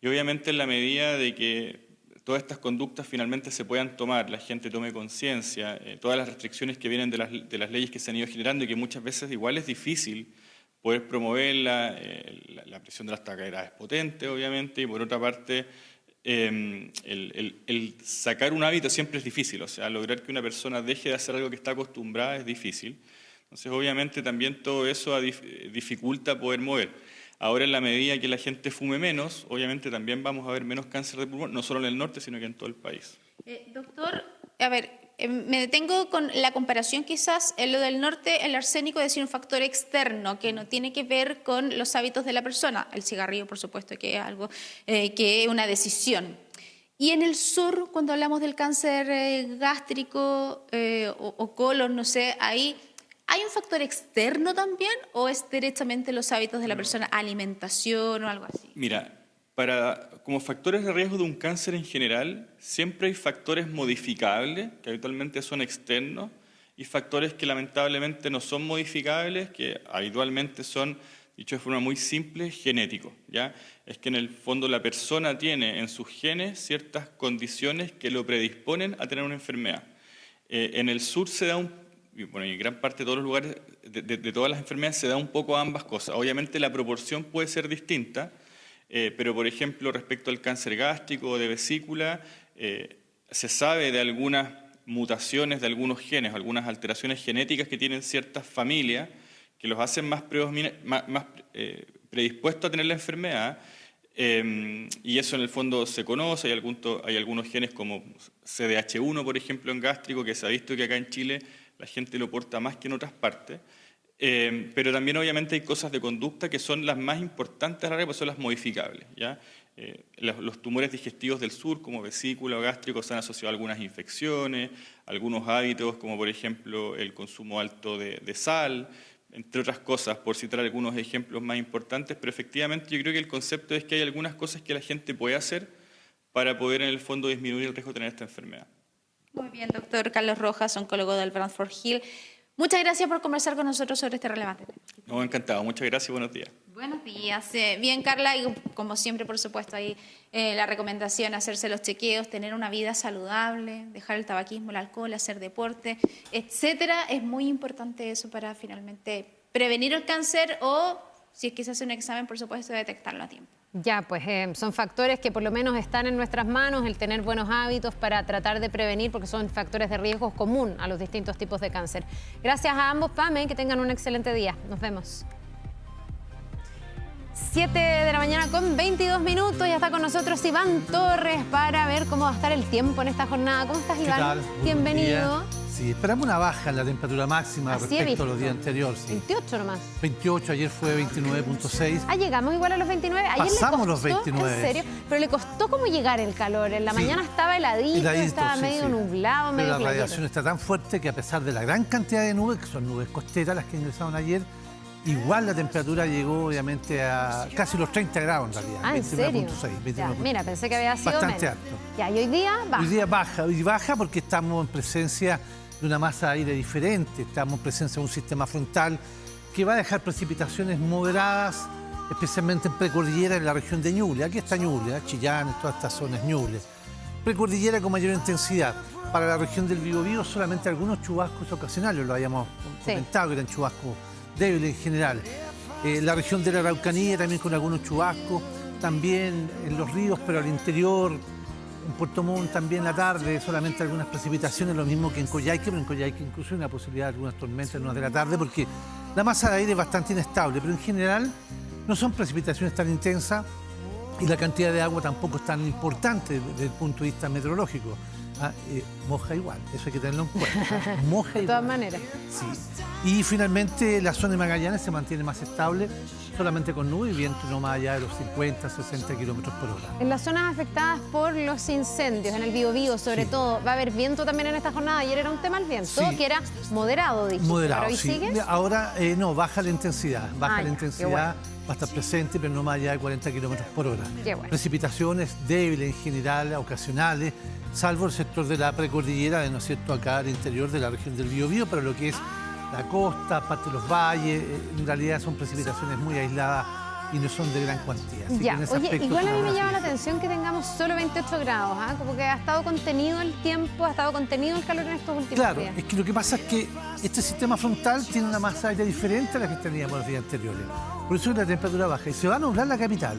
y obviamente en la medida de que todas estas conductas finalmente se puedan tomar, la gente tome conciencia, todas las restricciones que vienen de las leyes que se han ido generando y que muchas veces igual es difícil poder promoverla, la presión de las tabaqueras es potente obviamente, y por otra parte el sacar un hábito siempre es difícil, o sea, lograr que una persona deje de hacer algo que está acostumbrada es difícil. Entonces, obviamente, también todo eso dificulta poder mover. Ahora, en la medida que la gente fume menos, obviamente también vamos a ver menos cáncer de pulmón, no solo en el norte, sino que en todo el país. Doctor, a ver, me detengo con la comparación quizás en lo del norte, el arsénico es decir, un factor externo que no tiene que ver con los hábitos de la persona. El cigarrillo, por supuesto, que es algo que es una decisión. Y en el sur, cuando hablamos del cáncer gástrico o colon, no sé, ahí ¿hay un factor externo también o es directamente los hábitos de la persona, alimentación o algo así? Mira, como factores de riesgo de un cáncer en general, siempre hay factores modificables, que habitualmente son externos, y factores que lamentablemente no son modificables, que habitualmente son, dicho de forma muy simple, genéticos, ¿ya? Es que en el fondo la persona tiene en sus genes ciertas condiciones que lo predisponen a tener una enfermedad. En el sur se da bueno, y en gran parte de todos los lugares, de todas las enfermedades, se da un poco ambas cosas. Obviamente la proporción puede ser distinta, pero por ejemplo respecto al cáncer gástrico o de vesícula, se sabe de algunas mutaciones de algunos genes, algunas alteraciones genéticas que tienen ciertas familias que los hacen más predispuestos a tener la enfermedad, y eso en el fondo se conoce. Hay algunos genes como CDH1, por ejemplo, en gástrico, que se ha visto que acá en Chile la gente lo porta más que en otras partes, pero también obviamente hay cosas de conducta que son las más importantes a la larga, pues son las modificables, ¿ya? Los tumores digestivos del sur, como vesícula o gástrico, se han asociado a algunas infecciones, algunos hábitos, como por ejemplo el consumo alto de sal, entre otras cosas, por citar algunos ejemplos más importantes, pero efectivamente yo creo que el concepto es que hay algunas cosas que la gente puede hacer para poder en el fondo disminuir el riesgo de tener esta enfermedad. Muy bien, doctor Carlos Rojas, oncólogo del Bradford Hill. Muchas gracias por conversar con nosotros sobre este relevante tema. No, encantado. Muchas gracias y buenos días. Buenos días. Bien, Carla, y como siempre, por supuesto, ahí la recomendación, hacerse los chequeos, tener una vida saludable, dejar el tabaquismo, el alcohol, hacer deporte, etcétera. Es muy importante eso para finalmente prevenir el cáncer o, si es que se hace un examen, por supuesto, detectarlo a tiempo. Ya, pues son factores que por lo menos están en nuestras manos, el tener buenos hábitos para tratar de prevenir, porque son factores de riesgo común a los distintos tipos de cáncer. Gracias a ambos, Pame, que tengan un excelente día. Nos vemos. 7 de la mañana con 22 minutos, ya está con nosotros Iván Torres para ver cómo va a estar el tiempo en esta jornada. ¿Cómo estás, Iván? ¿Qué tal? Bienvenido. Sí, esperamos una baja en la temperatura máxima respecto a los días anteriores. Sí. 28 nomás. 28, ayer fue 29.6. Ah, llegamos igual a los 29. Ayer pasamos le costó, los 29. En serio, pero le costó como llegar el calor. En la mañana estaba heladito, estaba medio nublado, medio pero la radiación está tan fuerte que a pesar de la gran cantidad de nubes, que son nubes costeras las que ingresaron ayer, igual la temperatura llegó obviamente a casi los 30 grados en realidad. Ah, ¿en serio? 29.6. Mira, pensé que había sido bastante menos. alto. Ya, y hoy día baja. Hoy día baja, y baja porque estamos en presencia de una masa de aire diferente, estamos en presencia de un sistema frontal que va a dejar precipitaciones moderadas, especialmente en precordillera en la región de Ñuble. Aquí está Ñuble, Chillán, todas estas zonas Ñuble. Precordillera con mayor intensidad. para la región del Biobío solamente algunos chubascos ocasionales, lo habíamos comentado, que eran chubascos débiles en general. La región de la Araucanía también con algunos chubascos, también en los ríos, pero al interior, en Puerto Montt también la tarde, solamente algunas precipitaciones, lo mismo que en Coyhaique, pero en Coyhaique incluso hay una posibilidad de algunas tormentas en horas de la tarde, porque la masa de aire es bastante inestable, pero en general no son precipitaciones tan intensas y la cantidad de agua tampoco es tan importante desde el punto de vista meteorológico. Moja igual, eso hay que tenerlo en cuenta. Moja igual. De todas maneras. Sí. Y finalmente la zona de Magallanes se mantiene más estable, solamente con nubes y viento no más allá de los 50, 60 kilómetros por hora. En las zonas afectadas por los incendios, en el Biobío sobre todo, ¿va a haber viento también en esta jornada? Ayer era un tema el viento, que era moderado, dijiste. Moderado, ¿Pero hoy sí. sigue? Ahora no, baja la intensidad, Ya, intensidad, qué bueno. va a estar presente, pero no más allá de 40 kilómetros por hora. Qué bueno. Precipitaciones débiles en general, ocasionales, salvo el sector de la precordillera, ¿no es cierto?, acá al interior de la región del Biobío, pero lo que es la costa, parte de los valles, en realidad son precipitaciones muy aisladas y no son de gran cuantía. Así Ya, que en ese oye, aspecto igual a mí me son llama la así. atención que tengamos solo 28 grados, ¿ah? Como que ha estado contenido el tiempo, ha estado contenido el calor en estos últimos Claro, días. es que lo que pasa es que este sistema frontal tiene una masa de aire diferente a la que teníamos los días anteriores. Por eso la temperatura baja y se va a nublar la capital.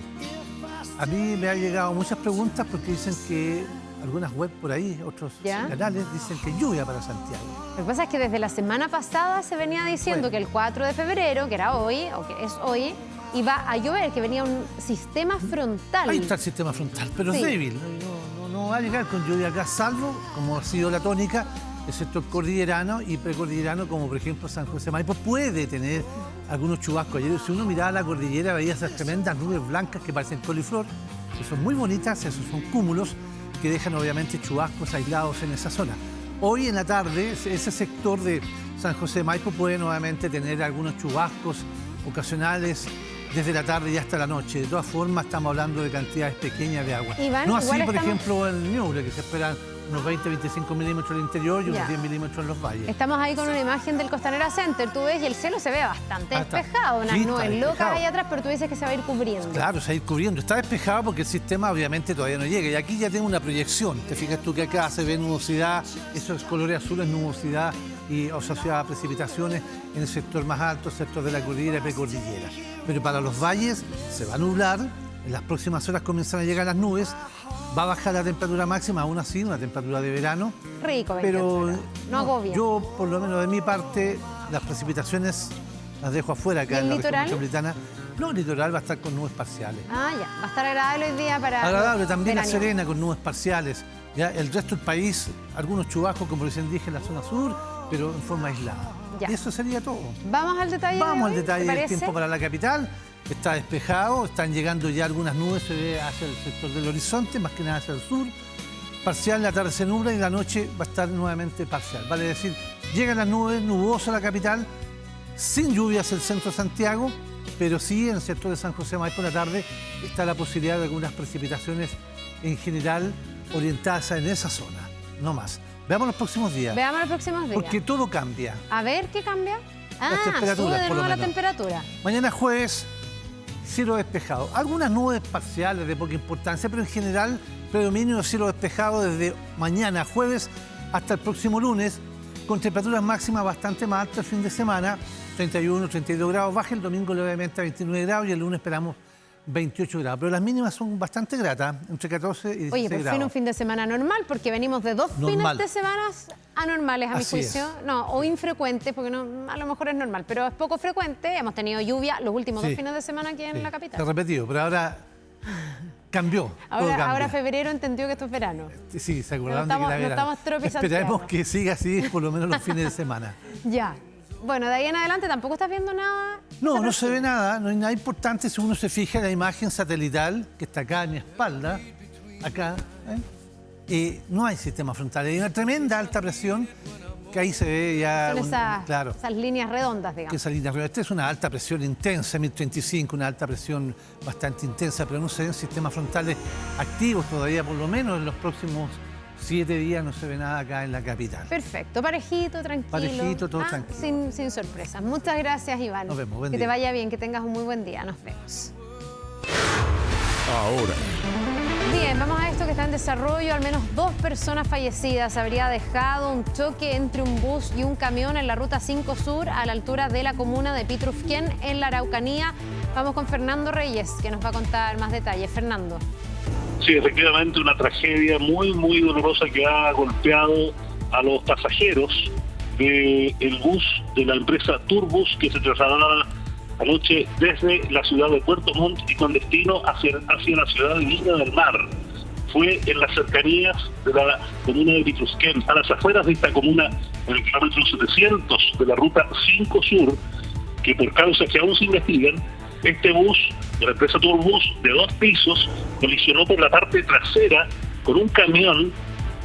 A mí me han llegado muchas preguntas porque dicen que algunas web por ahí, otros canales, dicen que lluvia para Santiago. Lo que pasa es que desde la semana pasada se venía diciendo que el 4 de febrero, que era hoy, o que es hoy, iba a llover, que venía un sistema frontal. Ahí está el sistema frontal, pero es débil. No va a llegar con lluvia acá, salvo, como ha sido la tónica, el sector cordillerano y precordillerano, como por ejemplo San José Maipo, puede tener algunos chubascos. Ayer, si uno miraba la cordillera, veía esas tremendas nubes blancas que parecen coliflor, que son muy bonitas, esos son cúmulos que dejan obviamente chubascos aislados en esa zona. Hoy en la tarde, ese sector de San José Maipo puede nuevamente tener algunos chubascos ocasionales desde la tarde y hasta la noche. De todas formas, estamos hablando de cantidades pequeñas de agua. Iván, no así, por estamos... ejemplo, en Ñuble, que se esperan unos 20-25 milímetros en el interior y unos 10 milímetros en los valles. Estamos ahí con una imagen del Costanera Center, tú ves, y el cielo se ve bastante despejado, unas nubes locas ahí atrás, pero tú dices que se va a ir cubriendo. Claro, se va a ir cubriendo. Está despejado porque el sistema obviamente todavía no llega. Y aquí ya tengo una proyección. Te fijas tú que acá se ve nubosidad, esos colores azules, nubosidad y asociada a precipitaciones en el sector más alto, el sector de la cordillera y precordillera. Pero para los valles se va a nublar, en las próximas horas comienzan a llegar las nubes, va a bajar la temperatura máxima, aún así, una temperatura de verano. Rico, pero no agobia. Yo, por lo menos de mi parte, las precipitaciones las dejo afuera acá en la región metropolitana. No, el litoral va a estar con nubes parciales. Ah, ya, va a estar agradable hoy día para... Agradable también la veraniego. Serena con nubes parciales. ¿Ya? El resto del país, algunos chubascos, como recién dije, en la zona sur, pero en forma aislada. Ya. Y eso sería todo. Vamos al detalle. Vamos al de hoy, detalle ¿te del parece? tiempo para la capital. Está despejado, están llegando ya algunas nubes, se ve hacia el sector del horizonte, más que nada hacia el sur. Parcial, la tarde se nubla y la noche va a estar nuevamente parcial. Vale decir, llegan las nubes, nubosa la capital, sin lluvias el centro de Santiago, pero sí en el sector de San José Maipo por la tarde está la posibilidad de algunas precipitaciones en general orientadas en esa zona, no más. Veamos los próximos días. Veamos los próximos días. Porque todo cambia. A ver, ¿qué cambia? Las temperaturas, sube de por lo nuevo la menos. temperatura. Mañana jueves, cielo despejado. Algunas nubes parciales de poca importancia, pero en general predominio de cielo despejado desde mañana jueves hasta el próximo lunes, con temperaturas máximas bastante más altas el fin de semana, 31, 32 grados, baja el domingo levemente a 29 grados y el lunes esperamos 28 grados. Pero las mínimas son bastante gratas, entre 14 y 16 Oye, por grados. fin un fin de semana normal, porque venimos de dos Normal. fines de semana anormales, a mi Así juicio. No, o infrecuentes, porque no, a lo mejor es normal, pero es poco frecuente. Hemos tenido lluvia los últimos dos fines de semana aquí en la Se ha capital. repetido, pero ahora cambió. todo cambia. Ahora febrero entendió que esto es verano. Sí, se acordaron No de que era estamos- no verano. estamos tropi Esperemos Santiago. que siga así por lo menos los fines de semana. Ya. Bueno, de ahí en adelante tampoco estás viendo nada. No, no se ve nada, no hay nada importante si uno se fija en la imagen satelital que está acá en mi espalda, acá, no hay sistema frontal, hay una tremenda alta presión que ahí se ve ya, Son esas, claro, esas líneas redondas, digamos. que esa línea arriba. Esta es una alta presión intensa, 1035, una alta presión bastante intensa, pero no se ven sistemas frontales activos todavía, por lo menos en los próximos 7 días no se ve nada acá en la capital. Perfecto, parejito, tranquilo. Parejito, todo tranquilo. Sin sorpresas. Muchas gracias, Iván. Nos vemos, buen que día. te vaya bien, que tengas un muy buen día. Nos vemos. Ahora, Bien, vamos a esto que está en desarrollo. Al menos 2 personas fallecidas habría dejado un choque entre un bus y un camión en la ruta 5 Sur a la altura de la comuna de Pitrufquén, en la Araucanía. Vamos con Fernando Reyes, que nos va a contar más detalles. Fernando. Sí, efectivamente, una tragedia muy, muy dolorosa que ha golpeado a los pasajeros del bus de la empresa Turbus, que se trasladaba anoche desde la ciudad de Puerto Montt y con destino hacia la ciudad de Viña del Mar. Fue en las cercanías de la comuna de Pitrufquén, a las afueras de esta comuna, en el kilómetro 700 de la ruta 5 Sur, que por causas que aún se investigan, este bus de la empresa Turbus de 2 pisos colisionó por la parte trasera con un camión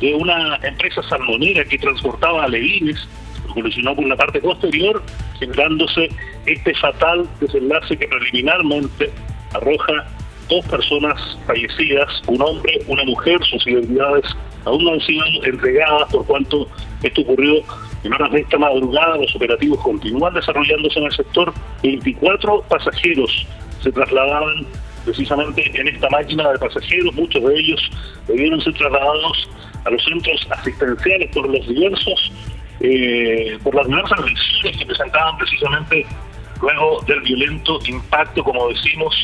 de una empresa salmonera que transportaba alevines. Colisionó por la parte posterior, generándose este fatal desenlace que preliminarmente arroja 2 personas fallecidas, un hombre, una mujer. Sus identidades aún no han sido entregadas, por cuanto esto ocurrió en horas de esta madrugada. Los operativos continúan desarrollándose en el sector. 24 pasajeros se trasladaban precisamente en esta máquina de pasajeros. Muchos de ellos debieron ser trasladados a los centros asistenciales por las diversas lesiones que presentaban precisamente luego del violento impacto. Como decimos,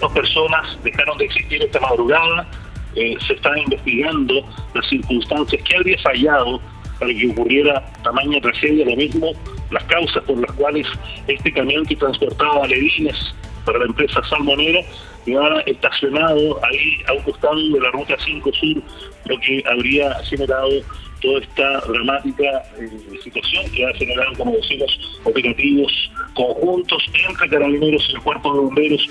2 personas dejaron de existir esta madrugada. Se están investigando las circunstancias que habría fallado para que ocurriera tamaña tragedia. Lo mismo las causas por las cuales este camión que transportaba alevines para la empresa salmonera quedaba estacionado ahí a un costado de la ruta 5 Sur, lo que habría generado toda esta dramática situación que ha generado, como decimos, operativos conjuntos entre carabineros y el cuerpo de bomberos.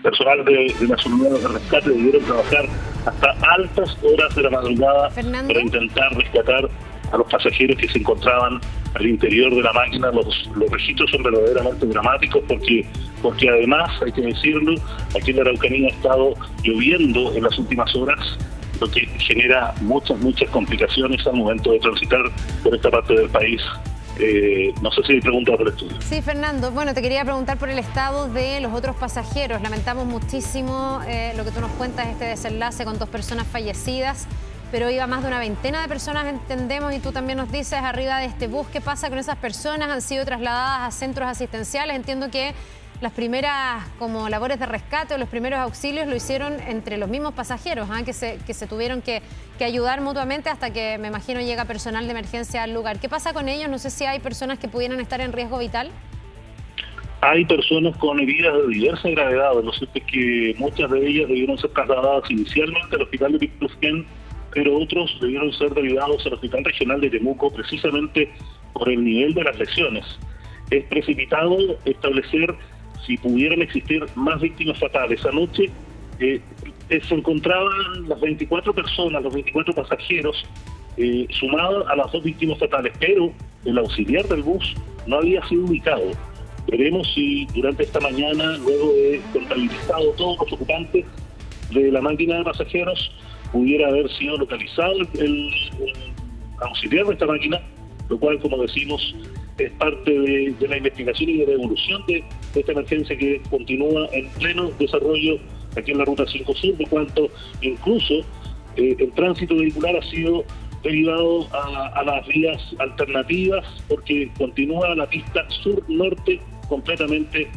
Personal de las unidades de rescate debieron trabajar hasta altas horas de la madrugada para intentar rescatar a los pasajeros que se encontraban al interior de la máquina. Los registros son verdaderamente dramáticos porque además, hay que decirlo, aquí en la Araucanía ha estado lloviendo en las últimas horas, lo que genera muchas complicaciones al momento de transitar por esta parte del país. No sé si hay preguntas por el estudio. Sí, Fernando. Bueno, te quería preguntar por el estado de los otros pasajeros. Lamentamos muchísimo lo que tú nos cuentas, este desenlace con 2 personas fallecidas, pero iba más de una veintena de personas, entendemos, y tú también nos dices, arriba de este bus. ¿Qué pasa con esas personas? ¿Han sido trasladadas a centros asistenciales? Entiendo que las primeras como labores de rescate o los primeros auxilios lo hicieron entre los mismos pasajeros, que se tuvieron que ayudar mutuamente hasta que, me imagino, llega personal de emergencia al lugar. ¿Qué pasa con ellos? No sé si hay personas que pudieran estar en riesgo vital. Hay personas con heridas de diversa gravedad. Lo cierto es que muchas de ellas debieron ser trasladadas inicialmente al hospital de Pitrufquén, pero otros debieron ser derivados al Hospital Regional de Temuco, precisamente por el nivel de las lesiones. Es precipitado establecer si pudieran existir más víctimas fatales. Anoche se encontraban las 24 personas, los 24 pasajeros, sumados a las 2 víctimas fatales, pero el auxiliar del bus no había sido ubicado. Veremos si durante esta mañana, luego de contabilizado todos los ocupantes de la máquina de pasajeros, pudiera haber sido localizado el auxiliar de esta máquina, lo cual, como decimos, es parte de la investigación y de la evolución de esta emergencia que continúa en pleno desarrollo aquí en la Ruta 5 Sur, de cuanto incluso el tránsito vehicular ha sido derivado a las vías alternativas, porque continúa la pista sur-norte completamente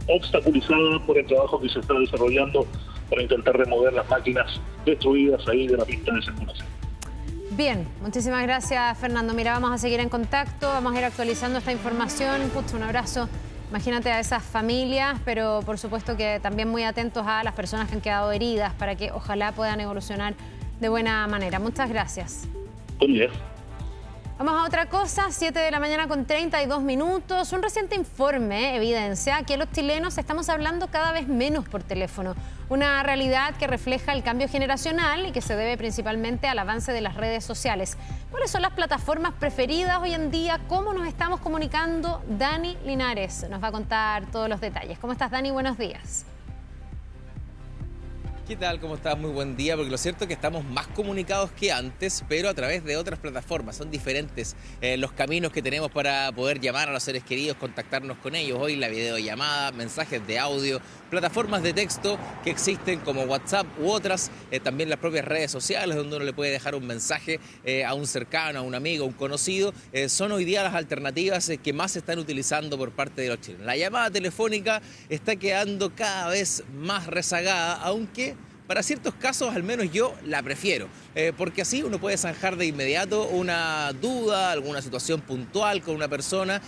obstaculizada por el trabajo que se está desarrollando para intentar remover las máquinas destruidas ahí de la pista de circulación. Bien, muchísimas gracias, Fernando. Mira, vamos a seguir en contacto, vamos a ir actualizando esta información. Un abrazo, imagínate, a esas familias, pero por supuesto que también muy atentos a las personas que han quedado heridas para que ojalá puedan evolucionar de buena manera. Muchas gracias. Buen día. Vamos a otra cosa, 7 de la mañana con 32 minutos. Un reciente informe evidencia que los chilenos estamos hablando cada vez menos por teléfono. Una realidad que refleja el cambio generacional y que se debe principalmente al avance de las redes sociales. ¿Cuáles son las plataformas preferidas hoy en día? ¿Cómo nos estamos comunicando? Dani Linares nos va a contar todos los detalles. ¿Cómo estás, Dani? Buenos días. ¿Qué tal? ¿Cómo estás? Muy buen día, porque lo cierto es que estamos más comunicados que antes, pero a través de otras plataformas. Son diferentes los caminos que tenemos para poder llamar a los seres queridos, contactarnos con ellos. Hoy la videollamada, mensajes de audio, plataformas de texto que existen como WhatsApp u otras, también las propias redes sociales donde uno le puede dejar un mensaje a un cercano, a un amigo, a un conocido. Son hoy día las alternativas que más se están utilizando por parte de los chilenos. La llamada telefónica está quedando cada vez más rezagada, aunque para ciertos casos al menos yo la prefiero, porque así uno puede zanjar de inmediato una duda, alguna situación puntual con una persona,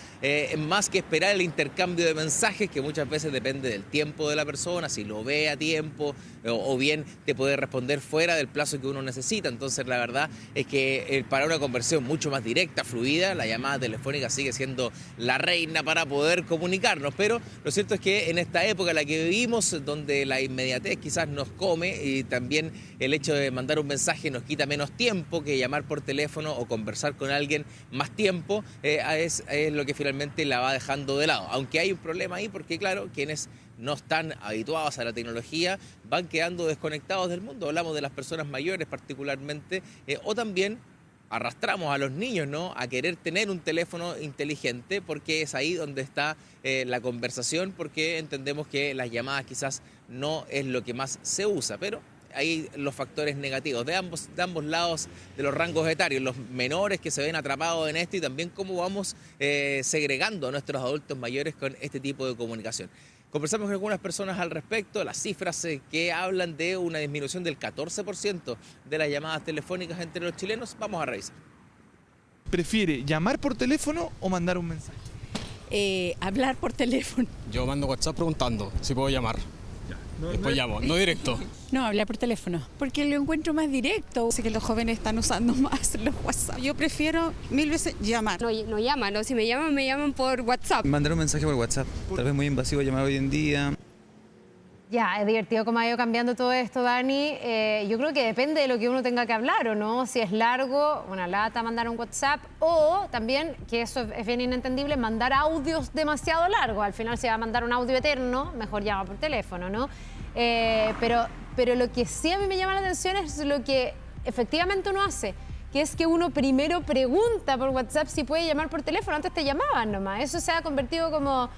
más que esperar el intercambio de mensajes, que muchas veces depende del tiempo de la persona, si lo ve a tiempo o bien te puede responder fuera del plazo que uno necesita. Entonces la verdad es que para una conversión mucho más directa, fluida, la llamada telefónica sigue siendo la reina para poder comunicarnos, pero lo cierto es que en esta época en la que vivimos, donde la inmediatez quizás nos come y también el hecho de mandar un mensaje nos quita menos tiempo que llamar por teléfono o conversar con alguien más tiempo, es lo que finalmente la va dejando de lado. Aunque hay un problema ahí porque, claro, quienes no están habituados a la tecnología van quedando desconectados del mundo. Hablamos de las personas mayores particularmente, o también arrastramos a los niños, ¿no?, a querer tener un teléfono inteligente, porque es ahí donde está la conversación, porque entendemos que las llamadas quizás no es lo que más se usa, pero hay los factores negativos de ambos lados de los rangos etarios, los menores que se ven atrapados en esto y también cómo vamos segregando a nuestros adultos mayores con este tipo de comunicación. Conversamos con algunas personas al respecto, las cifras que hablan de una disminución del 14% de las llamadas telefónicas entre los chilenos. Vamos a revisar. ¿Prefiere llamar por teléfono o mandar un mensaje? Hablar por teléfono. Yo mando WhatsApp preguntando si puedo llamar. Después llamo, no directo. No, hablar por teléfono, porque lo encuentro más directo. Sé que los jóvenes están usando más los WhatsApp. Yo prefiero 1000 veces llamar. No llaman, ¿no? Si me llaman por WhatsApp. Mandar un mensaje por WhatsApp. Tal vez muy invasivo llamar hoy en día. Ya, es divertido cómo ha ido cambiando todo esto, Dani. Yo creo que depende de lo que uno tenga que hablar, ¿o no? Si es largo, una lata, mandar un WhatsApp, o también, que eso es bien inentendible, mandar audios demasiado largos. Al final, si va a mandar un audio eterno, mejor llama por teléfono, ¿no? Pero lo que sí a mí me llama la atención es lo que efectivamente uno hace, que es que uno primero pregunta por WhatsApp si puede llamar por teléfono. Antes te llamaban nomás. Eso se ha convertido como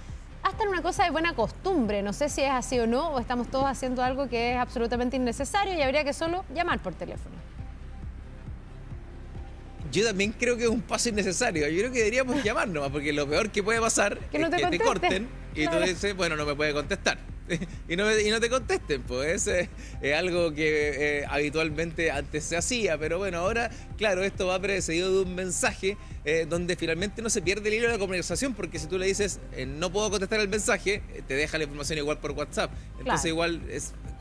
hasta en una cosa de buena costumbre. No sé si es así o no, o estamos todos haciendo algo que es absolutamente innecesario y habría que solo llamar por teléfono. Yo también creo que es un paso innecesario. Yo creo que deberíamos llamar nomás, porque lo peor que puede pasar que no es que te corten y claro. Tú dices, bueno, no me puede contestar. y no te contesten, pues es algo que habitualmente antes se hacía, pero bueno, ahora, claro, esto va precedido de un mensaje donde finalmente no se pierde el hilo de la conversación, porque si tú le dices no puedo contestar el mensaje, te deja la información igual por WhatsApp. Entonces igual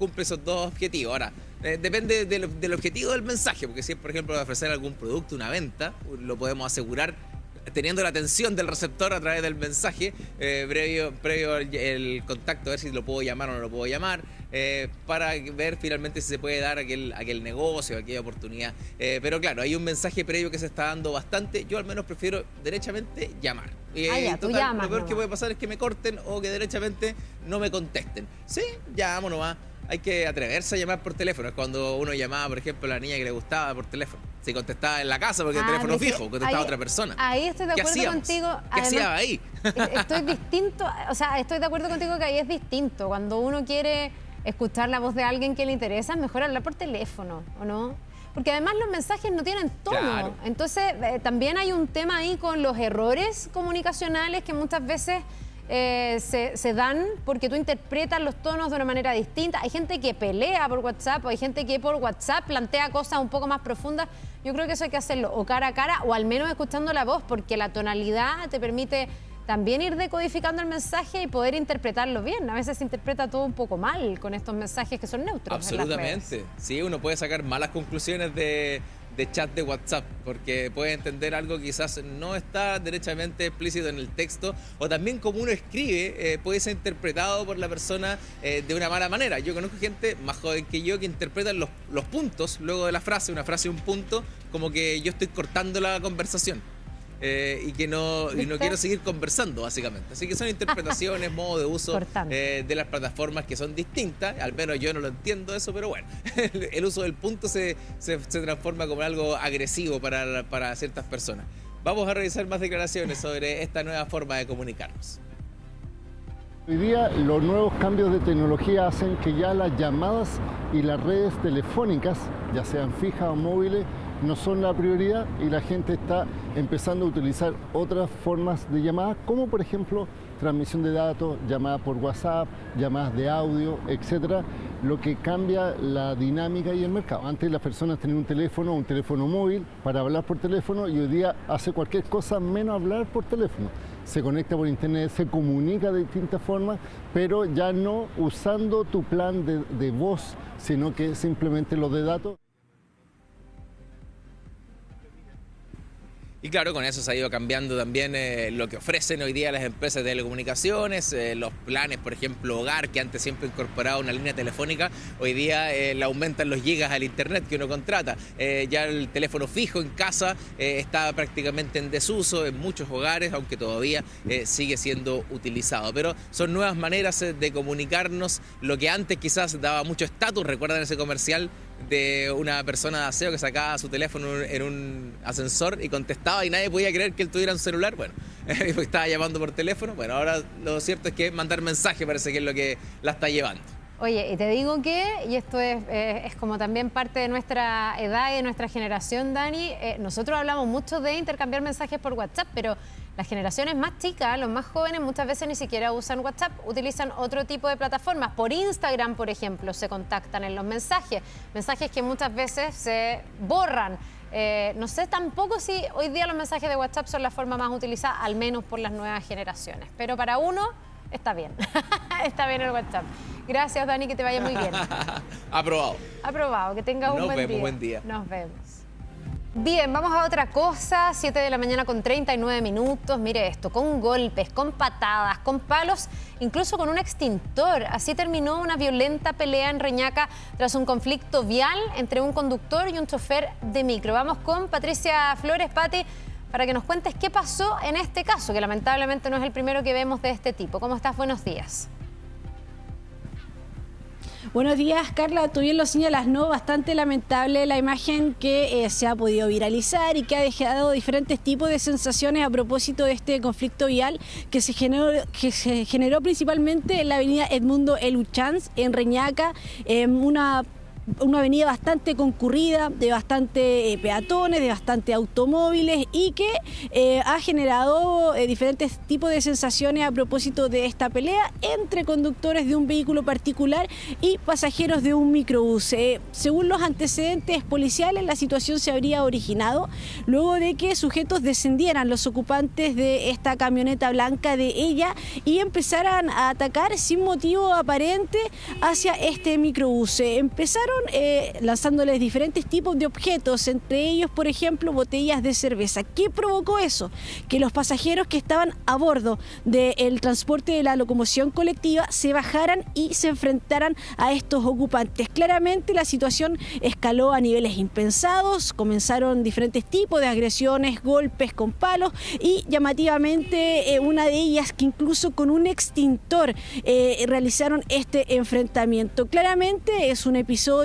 cumple esos dos objetivos. Ahora, depende del objetivo del mensaje, porque si es, por ejemplo, ofrecer algún producto, una venta, lo podemos asegurar teniendo la atención del receptor a través del mensaje, previo el contacto, a ver si lo puedo llamar o no lo puedo llamar, para ver finalmente si se puede dar aquel negocio, aquella oportunidad. Pero claro, hay un mensaje previo que se está dando bastante. Yo al menos prefiero derechamente llamar. Tú llamas, lo peor que puede pasar es que me corten o que derechamente no me contesten. Sí, llamo nomás. Hay que atreverse a llamar por teléfono. Es cuando uno llamaba, por ejemplo, a la niña que le gustaba por teléfono. Si contestaba en la casa porque el teléfono fijo, contestaba a otra persona. Ahí estoy de acuerdo contigo. ¿Qué hacía ahí? Estoy de acuerdo contigo que ahí es distinto. Cuando uno quiere escuchar la voz de alguien que le interesa, es mejor hablar por teléfono, ¿o no? Porque además los mensajes no tienen tono. Claro. Entonces, también hay un tema ahí con los errores comunicacionales que muchas veces se dan porque tú interpretas los tonos de una manera distinta. Hay gente que pelea por WhatsApp, o hay gente que por WhatsApp plantea cosas un poco más profundas. Yo creo que eso hay que hacerlo o cara a cara o al menos escuchando la voz, porque la tonalidad te permite también ir decodificando el mensaje y poder interpretarlo bien. A veces se interpreta todo un poco mal con estos mensajes que son neutros. Absolutamente. Sí, uno puede sacar malas conclusiones de chat de WhatsApp, porque puede entender algo que quizás no está derechamente explícito en el texto, o también como uno escribe puede ser interpretado por la persona de una mala manera. Yo conozco gente más joven que yo que interpretan los puntos luego de la frase, una frase, un punto, como que yo estoy cortando la conversación. y que no quiero seguir conversando, básicamente. Así que son interpretaciones, modo de uso de las plataformas que son distintas. Al menos yo no lo entiendo eso, pero bueno, el uso del punto se transforma como algo agresivo para ciertas personas. Vamos a revisar más declaraciones sobre esta nueva forma de comunicarnos. Hoy día los nuevos cambios de tecnología hacen que ya las llamadas y las redes telefónicas, ya sean fijas o móviles, no son la prioridad y la gente está empezando a utilizar otras formas de llamadas, como por ejemplo transmisión de datos, llamadas por WhatsApp, llamadas de audio, etcétera, lo que cambia la dinámica y el mercado. Antes las personas tenían un teléfono móvil para hablar por teléfono y hoy día hace cualquier cosa menos hablar por teléfono. Se conecta por internet, se comunica de distintas formas, pero ya no usando tu plan de voz, sino que simplemente los de datos. Y claro, con eso se ha ido cambiando también lo que ofrecen hoy día las empresas de telecomunicaciones, los planes, por ejemplo, hogar, que antes siempre incorporaba una línea telefónica, hoy día le aumentan los gigas al internet que uno contrata. Ya el teléfono fijo en casa está prácticamente en desuso en muchos hogares, aunque todavía sigue siendo utilizado. Pero son nuevas maneras de comunicarnos, lo que antes quizás daba mucho estatus. ¿Recuerdan ese comercial de una persona de aseo que sacaba su teléfono en un ascensor y contestaba y nadie podía creer que él tuviera un celular? Bueno, estaba llamando por teléfono. Bueno, ahora lo cierto es que mandar mensaje parece que es lo que la está llevando. Oye, y te digo que, y esto es como también parte de nuestra edad y de nuestra generación, Dani, nosotros hablamos mucho de intercambiar mensajes por WhatsApp, pero las generaciones más chicas, los más jóvenes, muchas veces ni siquiera usan WhatsApp, utilizan otro tipo de plataformas. Por Instagram, por ejemplo, se contactan en los mensajes que muchas veces se borran. No sé tampoco si hoy día los mensajes de WhatsApp son la forma más utilizada, al menos por las nuevas generaciones. Pero para uno está bien, está bien el WhatsApp. Gracias, Dani, que te vaya muy bien. Aprobado. Aprobado, que tengas un buen día. Nos vemos. Bien, vamos a otra cosa. 7 de la mañana con 39 minutos. Mire esto, con golpes, con patadas, con palos, incluso con un extintor. Así terminó una violenta pelea en Reñaca tras un conflicto vial entre un conductor y un chofer de micro. Vamos con Patricia Flores. Pati, para que nos cuentes qué pasó en este caso, que lamentablemente no es el primero que vemos de este tipo. ¿Cómo estás? Buenos días. Buenos días, Carla. Tú bien lo señalas, ¿no? Bastante lamentable la imagen que se ha podido viralizar y que ha dejado diferentes tipos de sensaciones a propósito de este conflicto vial que se generó principalmente en la avenida Edmundo Eluchans, en Reñaca, una avenida bastante concurrida, de bastante peatones, de bastante automóviles y que ha generado diferentes tipos de sensaciones a propósito de esta pelea entre conductores de un vehículo particular y pasajeros de un microbús. Según los antecedentes policiales, la situación se habría originado luego de que sujetos descendieran, los ocupantes de esta camioneta blanca de ella, y empezaran a atacar sin motivo aparente hacia este microbús. Empezaron lanzándoles diferentes tipos de objetos, entre ellos, por ejemplo, botellas de cerveza. ¿Qué provocó eso? Que los pasajeros que estaban a bordo del transporte de la locomoción colectiva se bajaran y se enfrentaran a estos ocupantes. Claramente la situación escaló a niveles impensados, comenzaron diferentes tipos de agresiones, golpes con palos y llamativamente una de ellas que incluso con un extintor realizaron este enfrentamiento. Claramente es un episodio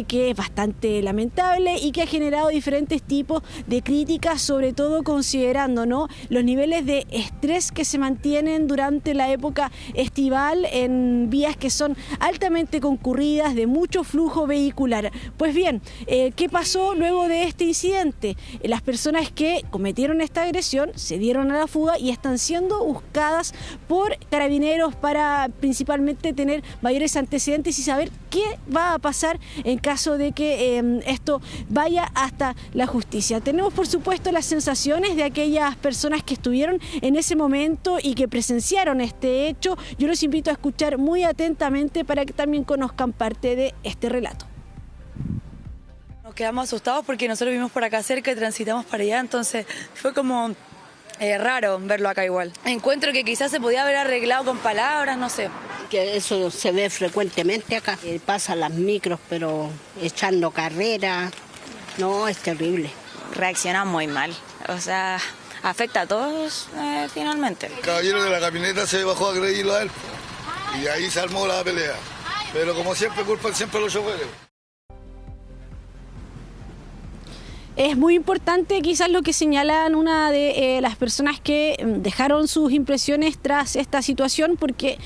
que es bastante lamentable y que ha generado diferentes tipos de críticas, sobre todo considerando, ¿no?, los niveles de estrés que se mantienen durante la época estival en vías que son altamente concurridas, de mucho flujo vehicular. Pues bien, ¿qué pasó luego de este incidente? Las personas que cometieron esta agresión se dieron a la fuga y están siendo buscadas por carabineros para principalmente tener mayores antecedentes y saber qué va a pasar en caso de que esto vaya hasta la justicia. Tenemos, por supuesto, las sensaciones de aquellas personas que estuvieron en ese momento y que presenciaron este hecho. Yo los invito a escuchar muy atentamente para que también conozcan parte de este relato. Nos quedamos asustados porque nosotros vivimos por acá cerca y transitamos para allá, entonces fue como raro verlo acá igual. Encuentro que quizás se podía haber arreglado con palabras, no sé. Que eso se ve frecuentemente acá. Pasan las micros, pero echando carrera. No, es terrible. Reacciona muy mal. O sea, afecta a todos finalmente. El caballero de la camioneta se bajó a agredirlo a él y ahí se armó la pelea. Pero como siempre, culpan siempre a los choferes. Es muy importante quizás lo que señalan una de las personas que dejaron sus impresiones tras esta situación, porque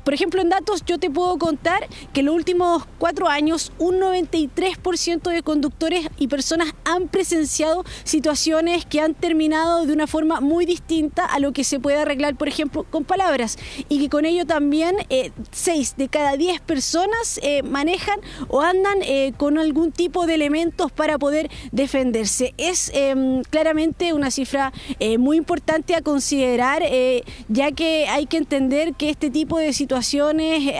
por ejemplo, en datos yo te puedo contar que en los últimos 4 años un 93% de conductores y personas han presenciado situaciones que han terminado de una forma muy distinta a lo que se puede arreglar, por ejemplo, con palabras, y que con ello también 6 de cada 10 personas manejan o andan con algún tipo de elementos para poder defenderse. Es claramente una cifra muy importante a considerar, ya que hay que entender que este tipo de situaciones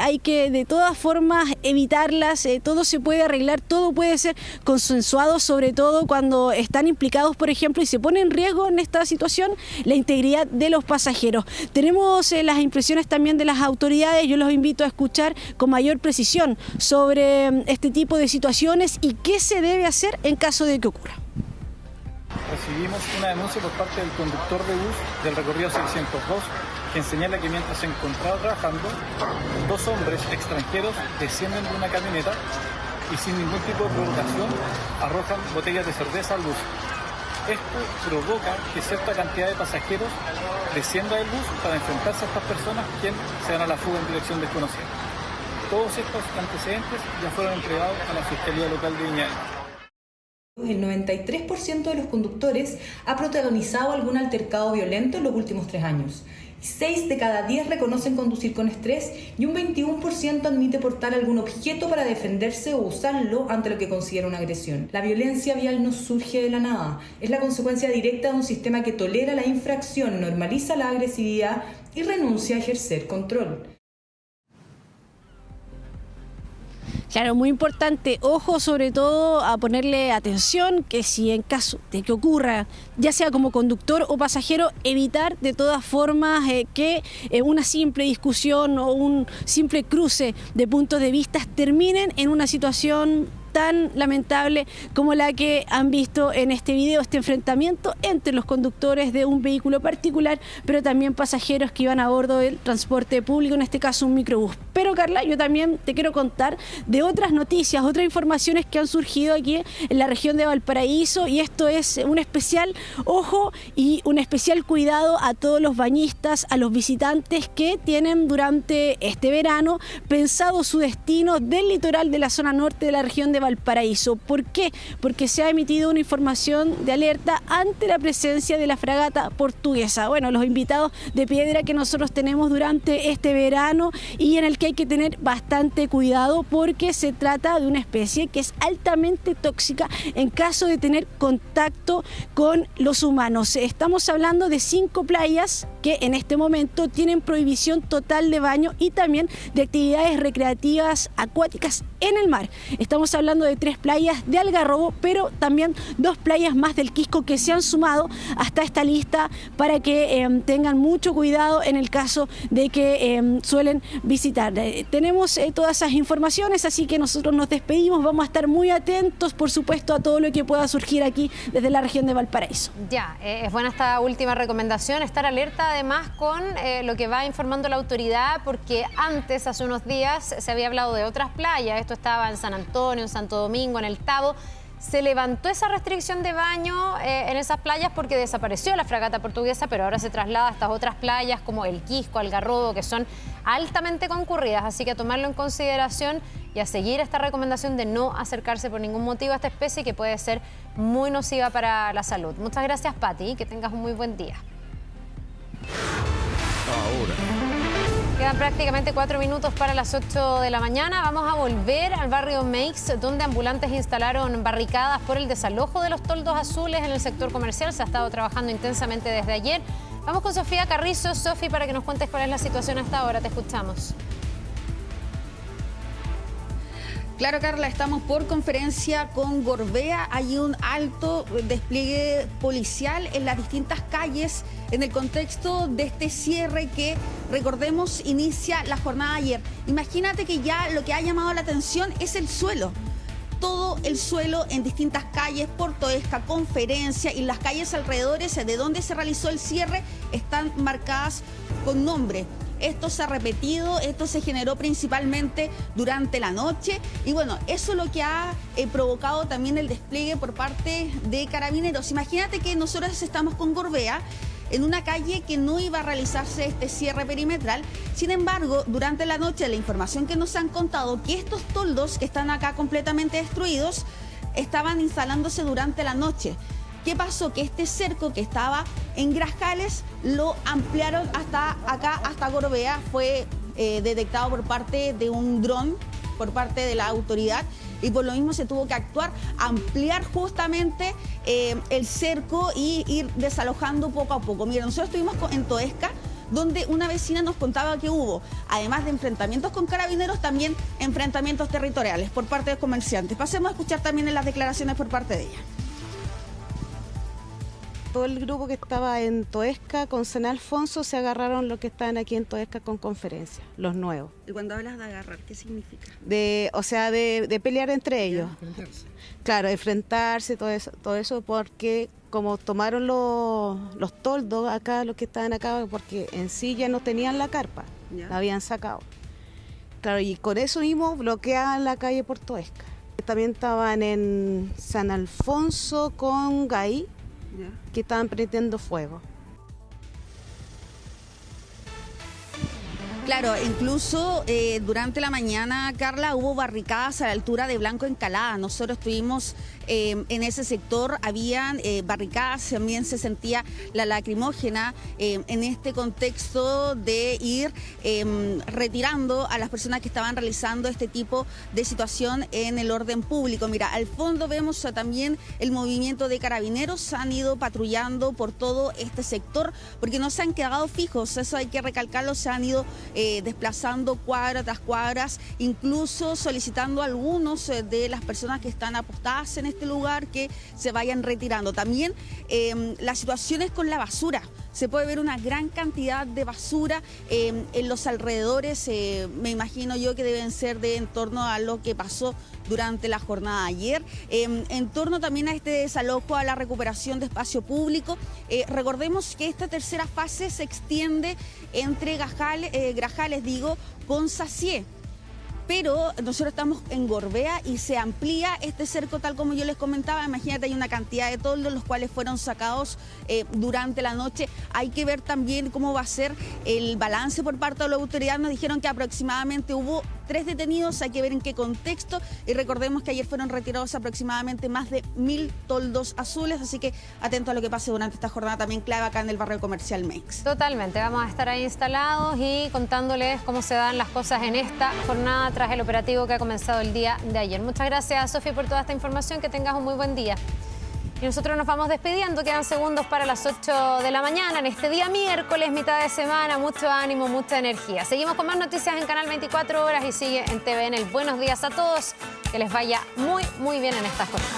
hay que de todas formas evitarlas, todo se puede arreglar, todo puede ser consensuado, sobre todo cuando están implicados, por ejemplo, y se pone en riesgo en esta situación la integridad de los pasajeros. Tenemos las impresiones también de las autoridades, yo los invito a escuchar con mayor precisión sobre este tipo de situaciones y qué se debe hacer en caso de que ocurra. Recibimos una denuncia por parte del conductor de bus del recorrido 602, quien señala que mientras se encontraba trabajando, 2 hombres extranjeros descienden de una camioneta y sin ningún tipo de provocación arrojan botellas de cerveza al bus. Esto provoca que cierta cantidad de pasajeros descienda del bus para enfrentarse a estas personas, quienes se dan a la fuga en dirección desconocida. Todos estos antecedentes ya fueron entregados a la Fiscalía Local de Viña del Mar. El 93% de los conductores ha protagonizado algún altercado violento en los últimos 3 años. 6 de cada 10 reconocen conducir con estrés y un 21% admite portar algún objeto para defenderse o usarlo ante lo que considera una agresión. La violencia vial no surge de la nada, es la consecuencia directa de un sistema que tolera la infracción, normaliza la agresividad y renuncia a ejercer control. Claro, muy importante, ojo sobre todo a ponerle atención que si en caso de que ocurra, ya sea como conductor o pasajero, evitar de todas formas que una simple discusión o un simple cruce de puntos de vista terminen en una situación tan lamentable como la que han visto en este video, este enfrentamiento entre los conductores de un vehículo particular, pero también pasajeros que iban a bordo del transporte público, en este caso un microbús. Pero Carla, yo también te quiero contar de otras noticias, otras informaciones que han surgido aquí en la región de Valparaíso, y esto es un especial ojo y un especial cuidado a todos los bañistas, a los visitantes que tienen durante este verano pensado su destino del litoral de la zona norte de la región de Valparaíso. ¿Por qué? Porque se ha emitido una información de alerta ante la presencia de la fragata portuguesa. Bueno, los invitados de piedra que nosotros tenemos durante este verano y en el que hay que tener bastante cuidado porque se trata de una especie que es altamente tóxica en caso de tener contacto con los humanos. Estamos hablando de 5 playas que en este momento tienen prohibición total de baño y también de actividades recreativas acuáticas en el mar. Estamos hablando de 3 playas de Algarrobo, pero también 2 playas más del Quisco que se han sumado hasta esta lista para que tengan mucho cuidado en el caso de que suelen visitar. Tenemos todas esas informaciones, así que nosotros nos despedimos, vamos a estar muy atentos, por supuesto, a todo lo que pueda surgir aquí desde la región de Valparaíso. Ya, es buena esta última recomendación, estar alerta además con lo que va informando la autoridad, porque antes, hace unos días, se había hablado de otras playas. Esto estaba en San Antonio, en Santo Domingo, en el Tabo. Se levantó esa restricción de baño en esas playas porque desapareció la fragata portuguesa, pero ahora se traslada a estas otras playas como el Quisco, Algarrobo, que son altamente concurridas. Así que a tomarlo en consideración y a seguir esta recomendación de no acercarse por ningún motivo a esta especie que puede ser muy nociva para la salud. Muchas gracias, Pati, que tengas un muy buen día. Ahora. Quedan prácticamente 4 minutos para las 8 de la mañana. Vamos a volver al barrio Meix, donde ambulantes instalaron barricadas por el desalojo de los toldos azules en el sector comercial. Se ha estado trabajando intensamente desde ayer. Vamos con Sofía Carrizo. Sofi, para que nos cuentes cuál es la situación hasta ahora. Te escuchamos. Claro, Carla, estamos por conferencia con Gorbea. Hay un alto despliegue policial en las distintas calles en el contexto de este cierre que, recordemos, inicia la jornada ayer. Imagínate que ya lo que ha llamado la atención es el suelo. todo el suelo en distintas calles, por Toesca, Conferencia, y las calles alrededores de donde se realizó el cierre están marcadas con nombre. Esto se ha repetido, esto se generó principalmente durante la noche y bueno, eso es lo que ha provocado también el despliegue por parte de Carabineros. Imagínate que nosotros estamos con Gorbea en una calle que no iba a realizarse este cierre perimetral. Sin embargo, durante la noche, la información que nos han contado que estos toldos que están acá completamente destruidos estaban instalándose durante la noche. ¿Qué pasó? Que este cerco que estaba en Grajales lo ampliaron hasta acá, hasta Gorbea. Fue detectado por parte de un dron, por parte de la autoridad, y por lo mismo se tuvo que actuar, ampliar justamente el cerco y ir desalojando poco a poco. Miren, nosotros estuvimos en Toesca, donde una vecina nos contaba que hubo, además de enfrentamientos con Carabineros, también enfrentamientos territoriales por parte de comerciantes. Pasemos a escuchar también en las declaraciones por parte de ella. Todo el grupo que estaba en Toesca con San Alfonso se agarraron los que estaban aquí en Toesca con Conferencia, los nuevos. Y cuando hablas de agarrar, ¿qué significa? De pelear entre ellos. Enfrentarse. Claro, enfrentarse, todo eso porque como tomaron los toldos acá, los que estaban acá, porque en sí ya no tenían la carpa, la habían sacado. Claro, y con eso mismo bloqueaban la calle por Toesca. También estaban en San Alfonso con Gaí, que estaban prendiendo fuego. Claro, incluso durante la mañana, Carla, hubo barricadas a la altura de Blanco Encalada. Nosotros estuvimos en ese sector, habían barricadas, también se sentía la lacrimógena en este contexto de ir retirando a las personas que estaban realizando este tipo de situación en el orden público. Mira, al fondo vemos también el movimiento de Carabineros, han ido patrullando por todo este sector porque no se han quedado fijos, eso hay que recalcarlo, se han ido desplazando cuadra tras cuadras, incluso solicitando a algunos de las personas que están apostadas en este lugar que se vayan retirando. También las situaciones con la basura. Se puede ver una gran cantidad de basura en los alrededores, me imagino yo que deben ser de en torno a lo que pasó durante la jornada de ayer. En torno también a este desalojo, a la recuperación de espacio público, recordemos que esta tercera fase se extiende entre Grajales, con Sacié. Pero nosotros estamos en Gorbea y se amplía este cerco tal como yo les comentaba. Imagínate, hay una cantidad de toldos los cuales fueron sacados durante la noche. Hay que ver también cómo va a ser el balance por parte de la autoridad. Nos dijeron que aproximadamente hubo 3 detenidos, hay que ver en qué contexto. Y recordemos que ayer fueron retirados aproximadamente más de 1000 toldos azules. Así que atento a lo que pase durante esta jornada también clave acá en el barrio comercial Meix. Totalmente, vamos a estar ahí instalados y contándoles cómo se dan las cosas en esta jornada tras el operativo que ha comenzado el día de ayer. Muchas gracias, Sofía, por toda esta información. Que tengas un muy buen día. Y nosotros nos vamos despidiendo. Quedan segundos para las 8 de la mañana. En este día miércoles, mitad de semana, mucho ánimo, mucha energía. Seguimos con más noticias en Canal 24 Horas y sigue en TVN el Buenos Días a Todos. Que les vaya muy, muy bien en esta jornada.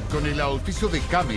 Con el auspicio de Cami.